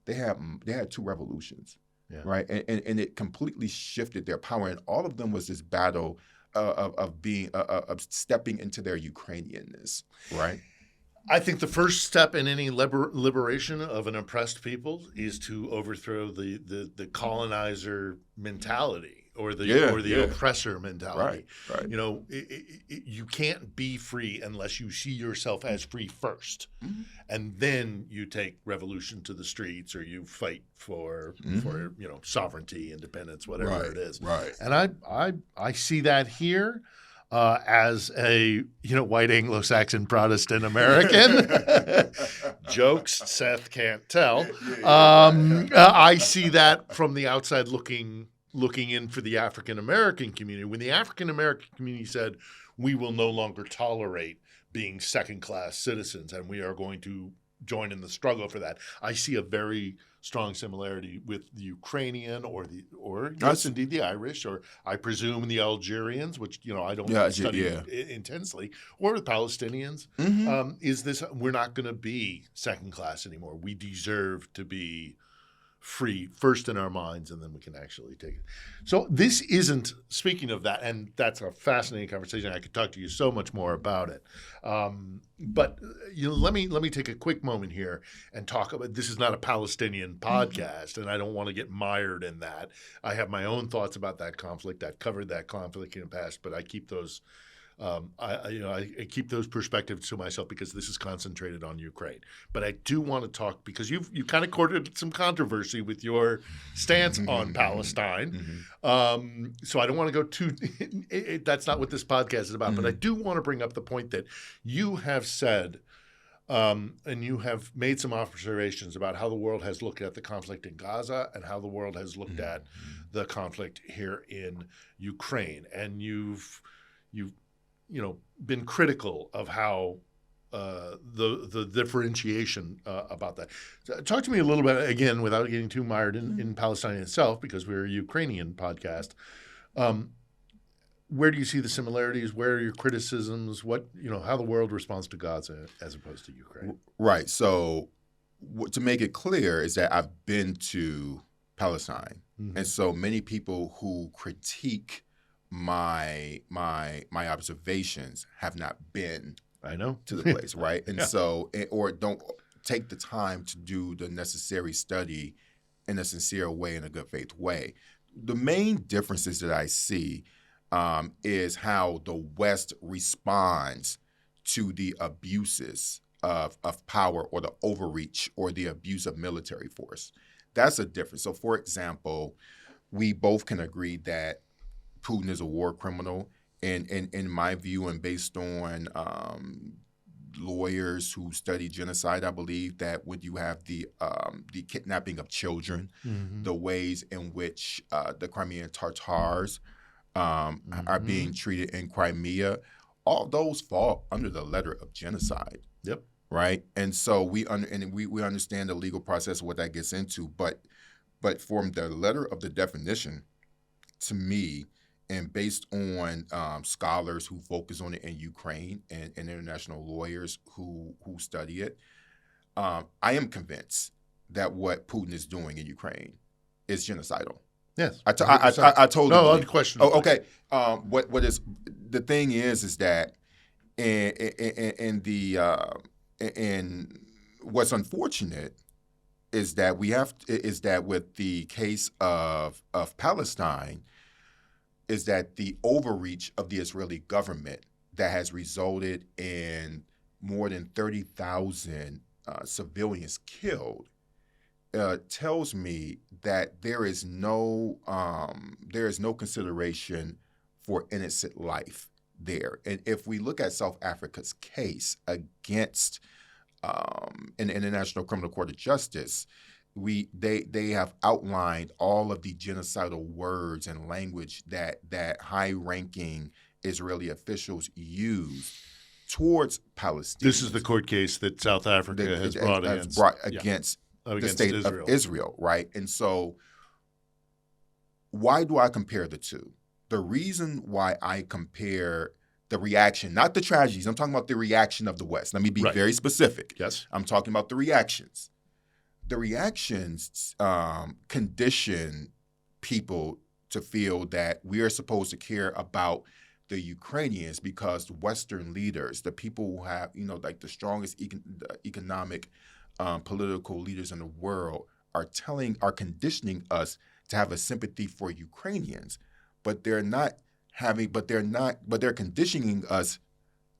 they had two revolutions, right? And it completely shifted their power. And all of them was this battle of stepping into their Ukrainianness, right? I think the first step in any liberation of an oppressed people is to overthrow the colonizer mentality or the oppressor mentality. Right. You can't be free unless you see yourself as free first, and then you take revolution to the streets, or you fight for sovereignty, independence, whatever it is. Right. And I see that here. As a white Anglo-Saxon Protestant American, jokes Seth can't tell. I see that from the outside looking in for the African American community. When the African American community said, "We will no longer tolerate being second-class citizens, and we are going to join in the struggle for that," I see a very strong similarity with the Ukrainian or yes, indeed the Irish, or I presume the Algerians, which I don't study intensely, or the Palestinians. Is this, we're not going to be second class anymore. We deserve to be free first in our minds, and then we can actually take it. So this isn't, speaking of that, and that's a fascinating conversation. I could talk to you so much more about it. But let me take a quick moment here and talk about, this is not a Palestinian podcast, and I don't want to get mired in that. I have my own thoughts about that conflict. I've covered that conflict in the past, but I keep those I keep those perspectives to myself because this is concentrated on Ukraine. But I do want to talk, because you kind of courted some controversy with your stance on Palestine. So I don't want to go too – that's not what this podcast is about. But I do want to bring up the point that you have said and you have made some observations about how the world has looked at the conflict in Gaza and how the world has looked at the conflict here in Ukraine. And you've been critical of how the differentiation about that. So talk to me a little bit, again, without getting too mired in Palestine itself, because we're a Ukrainian podcast. Where do you see the similarities? Where are your criticisms? How the world responds to Gaza as opposed to Ukraine? Right. So to make it clear is that I've been to Palestine. And so many people who critique my observations have not been to the place, right? And so, or don't take the time to do the necessary study in a sincere way, in a good faith way. The main differences that I see is how the West responds to the abuses of power, or the overreach, or the abuse of military force. That's a difference. So, for example, we both can agree that Putin is a war criminal, and in my view, and based on lawyers who study genocide, I believe that when you have the kidnapping of children, the ways in which the Crimean Tatars are being treated in Crimea. All those fall under the letter of genocide. Yep. Right. And so we understand the legal process of what that gets into. But from the letter of the definition, to me, and based on scholars who focus on it in Ukraine and international lawyers who study it, I am convinced that what Putin is doing in Ukraine is genocidal. Yes, I told no, you. unquestionably. Oh, okay. What is the thing is that in what's unfortunate is that with the case of Palestine, is that the overreach of the Israeli government that has resulted in more than 30,000 civilians killed tells me that there is no consideration for innocent life there. And if we look at South Africa's case against in the International Criminal Court of Justice, they have outlined all of the genocidal words and language that high-ranking Israeli officials use towards Palestinians. This is the court case that South Africa has brought against the state of Israel, right? And so why do I compare the two? The reason why I compare the reaction, not the tragedies, I'm talking about the reaction of the West. Let me be very specific. Yes. I'm talking about the reactions. The reactions condition people to feel that we are supposed to care about the Ukrainians because the Western leaders, the people who have, like the strongest economic, political leaders in the world, are conditioning us to have a sympathy for Ukrainians, but they're conditioning us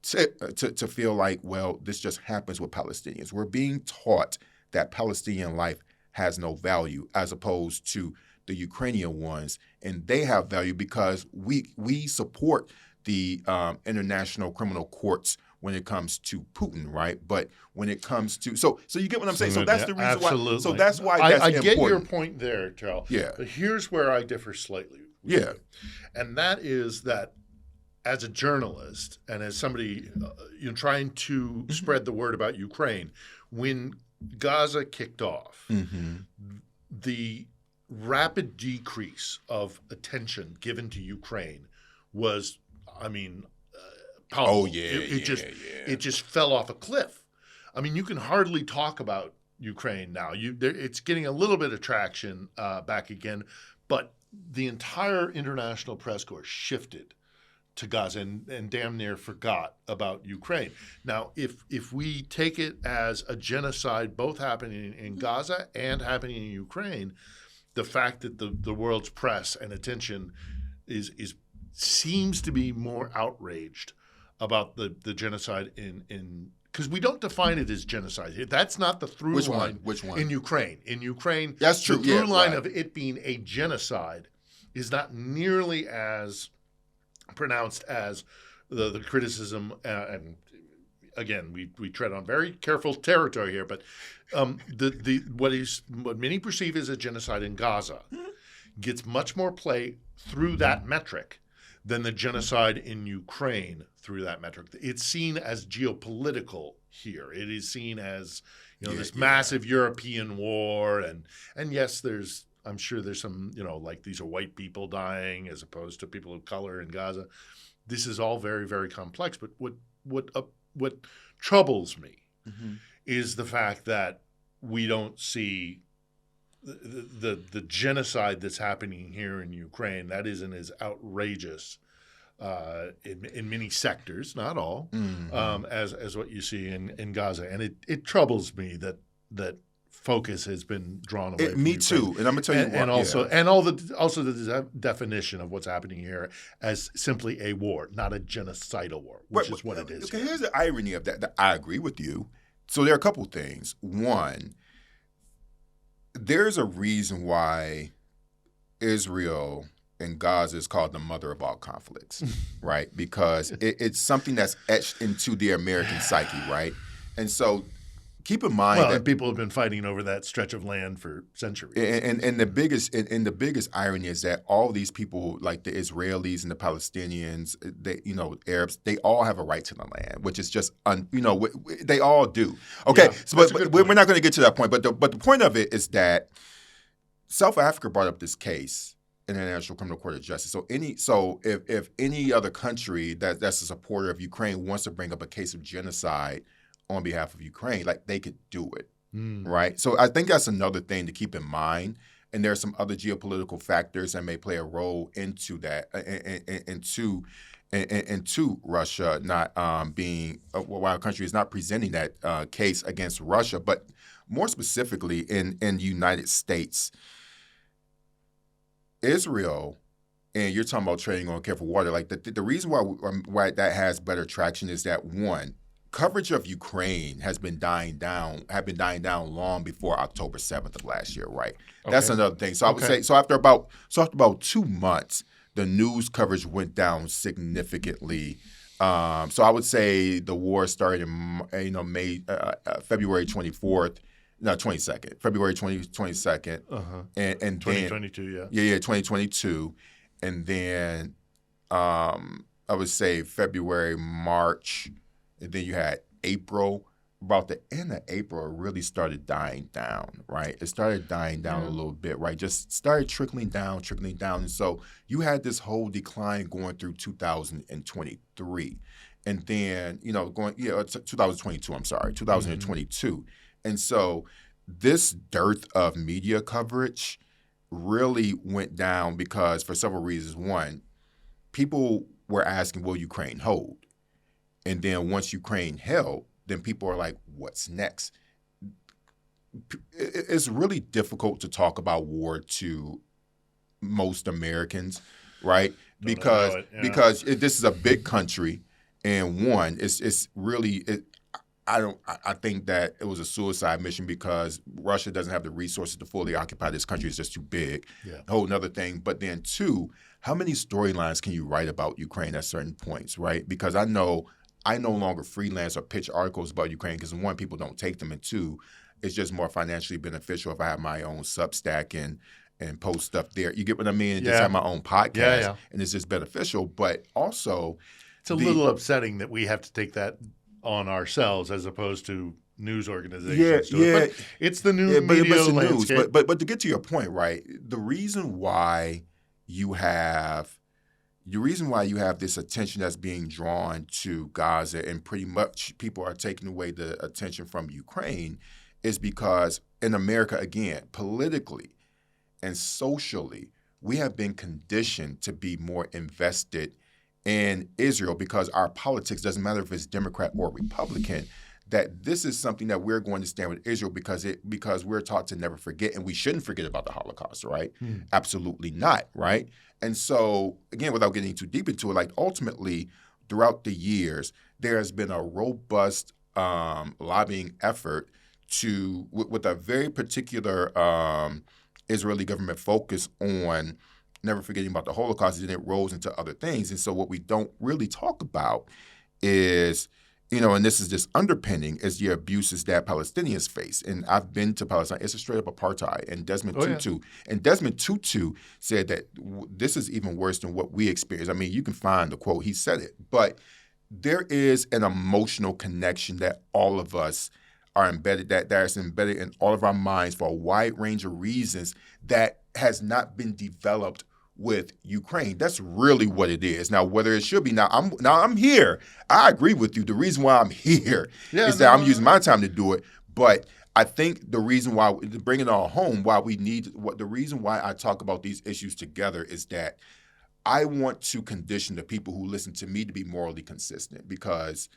to feel like, well, this just happens with Palestinians. We're being taught that Palestinian life has no value as opposed to the Ukrainian ones, and they have value because we support the international criminal courts when it comes to Putin, right? But when it comes to so you get what I'm saying. So that's the reason absolutely. why. So that's why that's I get important. your point there, Terrell. Yeah. But here's where I differ slightly. Yeah. And that is that as a journalist and as somebody trying to spread the word about Ukraine, when Gaza kicked off, the rapid decrease of attention given to Ukraine was, powerful. Oh yeah, it just fell off a cliff. I mean, you can hardly talk about Ukraine now. It's getting a little bit of traction back again, but the entire international press corps shifted to Gaza and damn near forgot about Ukraine. Now, if we take it as a genocide both happening in Gaza and happening in Ukraine, the fact that the world's press and attention seems to be more outraged about the genocide in because we don't define it as genocide. That's not the through line. Which one? In Ukraine. In Ukraine, that's true. The through line of it being a genocide is not nearly as pronounced as the criticism. And again, we tread on very careful territory here. But what many perceive as a genocide in Gaza gets much more play through that metric than the genocide in Ukraine through that metric. It's seen as geopolitical here. It is seen as this massive European war, and yes, I'm sure there's some like these are white people dying as opposed to people of color in Gaza. This is all very, very complex. But what troubles me is the fact that we don't see the genocide that's happening here in Ukraine. That isn't as outrageous in many sectors, not all, as what you see in Gaza. And it troubles me that focus has been drawn away. Me too, and I'm gonna tell you and also the definition of what's happening here as simply a war, not a genocidal war, which is what it is. Okay, here's the irony of that. I agree with you. So there are a couple things. One, there's a reason why Israel and Gaza is called the mother of all conflicts, right? Because it's something that's etched into the American psyche, right? And so keep in mind Well, and that people have been fighting over that stretch of land for centuries. and the biggest irony is that all these people, like the Israelis and the Palestinians, Arabs, they all have a right to the land, which is just they all do. Okay, Yeah, so that's a but good we're point. not going to get to that point. But the point of it is that South Africa brought up this case in the International Criminal Court of Justice. So if any other country that's a supporter of Ukraine wants to bring up a case of genocide on behalf of Ukraine, like they could do it. Right. So I think that's another thing to keep in mind. And there are some other geopolitical factors that may play a role into that, into Russia not being while a country is not presenting that case against Russia, but more specifically in the United States, Israel. And you're talking about trading on careful water. Like the reason why that has better traction is that one, coverage of Ukraine have been dying down long before October 7th of last year, right? Okay. That's another thing. So I would say after about 2 months, the news coverage went down significantly. So I would say the war started in February 24th. No, 22nd, February 22nd, and 2022, yeah, 2022, and then I would say February, March. And then you had April. About the end of April, it really started dying down, right? It started dying down a little bit, right? Just started trickling down. And so you had this whole decline going through 2023. And then, 2022, 2022. And so this dearth of media coverage really went down because for several reasons. One, people were asking, will Ukraine hold? And then once Ukraine held, then people are like, what's next? It's really difficult to talk about war to most Americans, right? Because this is a big country, and one, it's really I think that it was a suicide mission because Russia doesn't have the resources to fully occupy this country. It's just too big. Yeah. A whole another thing. But then two, how many storylines can you write about Ukraine at certain points, right? Because I no longer freelance or pitch articles about Ukraine because one, people don't take them, and two, it's just more financially beneficial if I have my own Substack and post stuff there. You get what I mean? And just have my own podcast, and it's just beneficial. But also, it's a little upsetting that we have to take that on ourselves as opposed to news organizations. But it's the new media landscape. News. But to get to your point, right? The reason why you have this attention that's being drawn to Gaza and pretty much people are taking away the attention from Ukraine is because in America, again, politically and socially, we have been conditioned to be more invested in Israel because our politics, doesn't matter if it's Democrat or Republican, that this is something that we're going to stand with Israel because we're taught to never forget, and we shouldn't forget about the Holocaust, right? Absolutely not, right? And so, again, without getting too deep into it, like ultimately, throughout the years, there has been a robust lobbying effort with a very particular Israeli government focus on never forgetting about the Holocaust, and it rolls into other things. And so what we don't really talk about is, and this is just underpinning, is the abuses that Palestinians face. And I've been to Palestine. It's a straight up apartheid. And Desmond Tutu said that this is even worse than what we experienced. I mean, you can find the quote. He said it. But there is an emotional connection that all of us are embedded, that is embedded in all of our minds for a wide range of reasons that has not been developed with Ukraine. That's really what it is. Now, whether it should be, I'm here. I agree with you. The reason why I'm here is that I'm using my time to do it. But I think the reason why, to bring it all home, the reason why I talk about these issues together is that I want to condition the people who listen to me to be morally consistent, because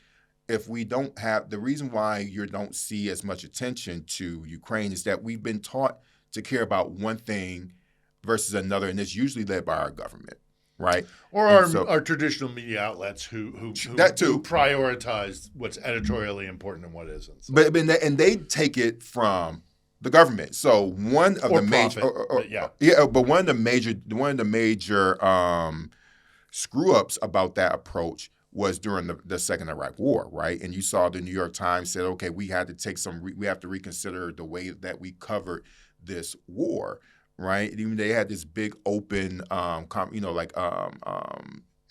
if we don't have, the reason why you don't see as much attention to Ukraine is that we've been taught to care about one thing versus another, and it's usually led by our government, right? Or our traditional media outlets who prioritize what's editorially important and what isn't. So. But they take it from the government. So one of the major screw ups about that approach was during the Second Iraq War, right? And you saw the New York Times said, okay, we had to we have to reconsider the way that we covered this war, right? And even they had this big open,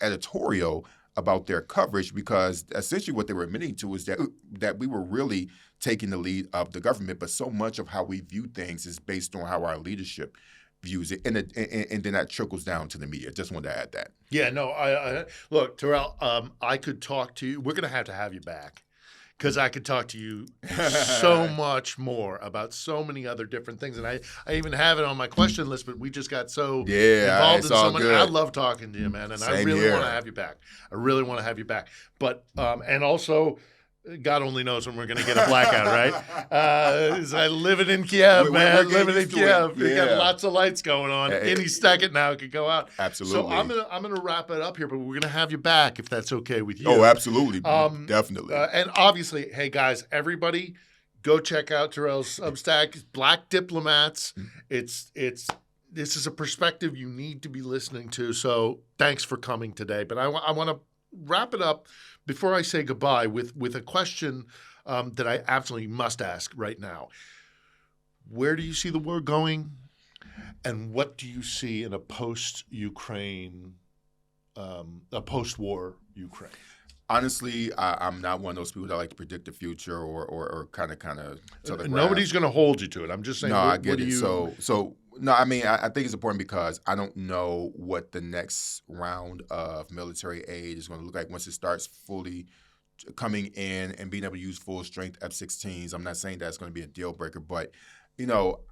editorial about their coverage, because essentially what they were admitting to is that we were really taking the lead of the government, but so much of how we view things is based on how our leadership views it, and then that trickles down to the media. Just wanted to add that. Yeah, no, I look, Terrell, I could talk to you. We're going to have you back, because I could talk to you so much more about so many other different things. And I even have it on my question list, but we just got so involved in so many. I love talking to you, man, and Same I really here. want to have you back. I really want to have you back. But and also, God only knows when we're going to get a blackout, right? I living in Kiev, man. Living in Kiev. We got lots of lights going on. Any second now it could go out. Absolutely. So I'm gonna wrap it up here, but we're gonna have you back if that's okay with you. Oh, absolutely, definitely. And obviously, hey guys, everybody, go check out Terrell's Substack, Black Diplomats. This is a perspective you need to be listening to. So thanks for coming today. But I want to wrap it up before I say goodbye with a question that I absolutely must ask right now. Where do you see the war going, and what do you see in a post-Ukraine, a post-war Ukraine? Honestly, I'm not one of those people that like to predict the future or kind of telegraph. Nobody's going to hold you to it. I'm just saying. No, I get it. So no, I mean, I think it's important because I don't know what the next round of military aid is going to look like once it starts fully coming in and being able to use full strength F-16s. I'm not saying that's going to be a deal breaker, but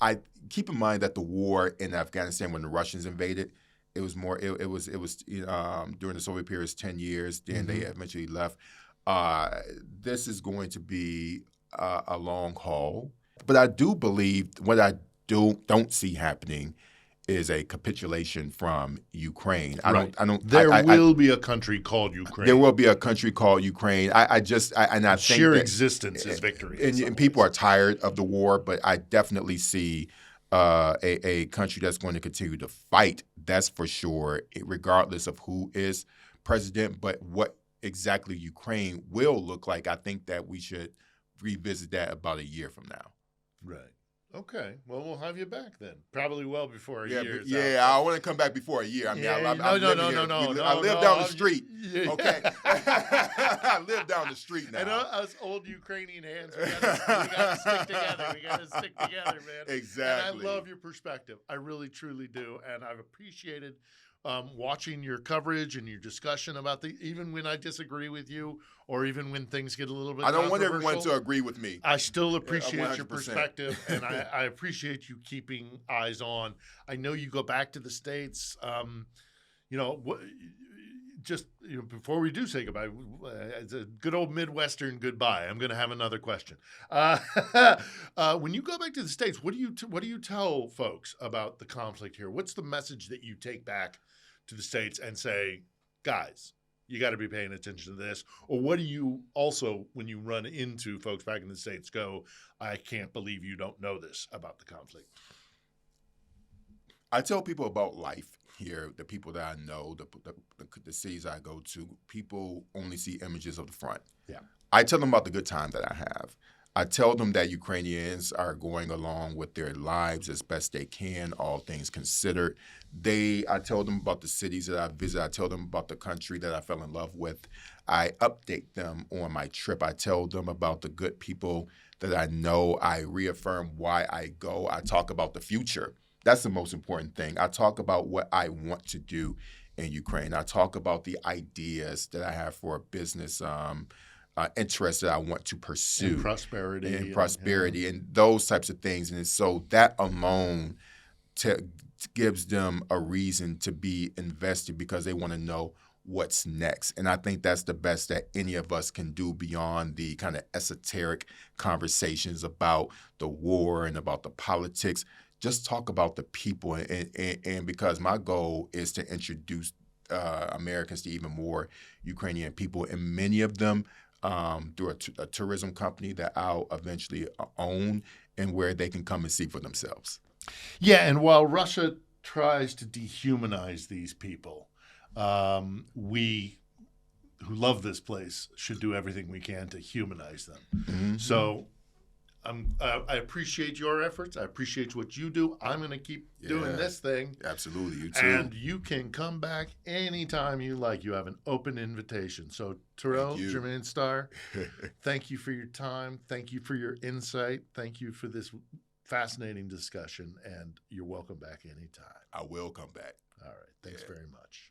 I keep in mind that the war in Afghanistan when the Russians invaded, it was more. It was during the Soviet period, 10 years. Then they eventually left. This is going to be a long haul, but I do believe what I don't see happening is a capitulation from Ukraine. There will be a country called Ukraine. There will be a country called Ukraine. I think sheer existence is victory. And people are tired of the war, but I definitely see a country that's going to continue to fight. That's for sure, regardless of who is president. But what exactly Ukraine will look like, I think that we should revisit that about a year from now. Right. Okay. Well, we'll have you back then. Probably well before a year. I want to come back before a year. I mean, no. I live down the street. Okay. I live down the street now. And us old Ukrainian hands, we got to stick together. We got to stick together, man. Exactly. And I love your perspective. I really, truly do. And I've appreciated watching your coverage and your discussion about even when I disagree with you, or even when things get a little bit I don't want everyone to agree with me. I still appreciate 100%. Your perspective, and I appreciate you keeping eyes on. I know you go back to the States. Before we do say goodbye, it's a good old Midwestern goodbye. I'm going to have another question. When you go back to the States, what do you tell folks about the conflict here? What's the message that you take back to the States and say, guys, you got to be paying attention to this? Or what do you also, when you run into folks back in the States, go, I can't believe you don't know this about the conflict? I tell people about life here, the people that I know, the cities I go to. People only see images of the front. Yeah. I tell them about the good time that I have. I tell them that Ukrainians are going along with their lives as best they can, all things considered. I tell them about the cities that I visit. I tell them about the country that I fell in love with. I update them on my trip. I tell them about the good people that I know. I reaffirm why I go. I talk about the future. That's the most important thing. I talk about what I want to do in Ukraine. I talk about the ideas that I have for a business interests that I want to pursue. And prosperity and those types of things. And so that alone gives them a reason to be invested because they want to know what's next. And I think that's the best that any of us can do beyond the kind of esoteric conversations about the war and about the politics. Just talk about the people. And because my goal is to introduce Americans to even more Ukrainian people, and many of them through a tourism company that I'll eventually own, and where they can come and see for themselves. Yeah, and while Russia tries to dehumanize these people, we who love this place should do everything we can to humanize them. Mm-hmm. So I appreciate your efforts. I appreciate what you do. I'm going to keep doing this thing. Absolutely. You too. And you can come back anytime you like. You have an open invitation. So, Terrell Jermaine Starr, thank you for your time. Thank you for your insight. Thank you for this fascinating discussion. And you're welcome back anytime. I will come back. All right. Thanks very much.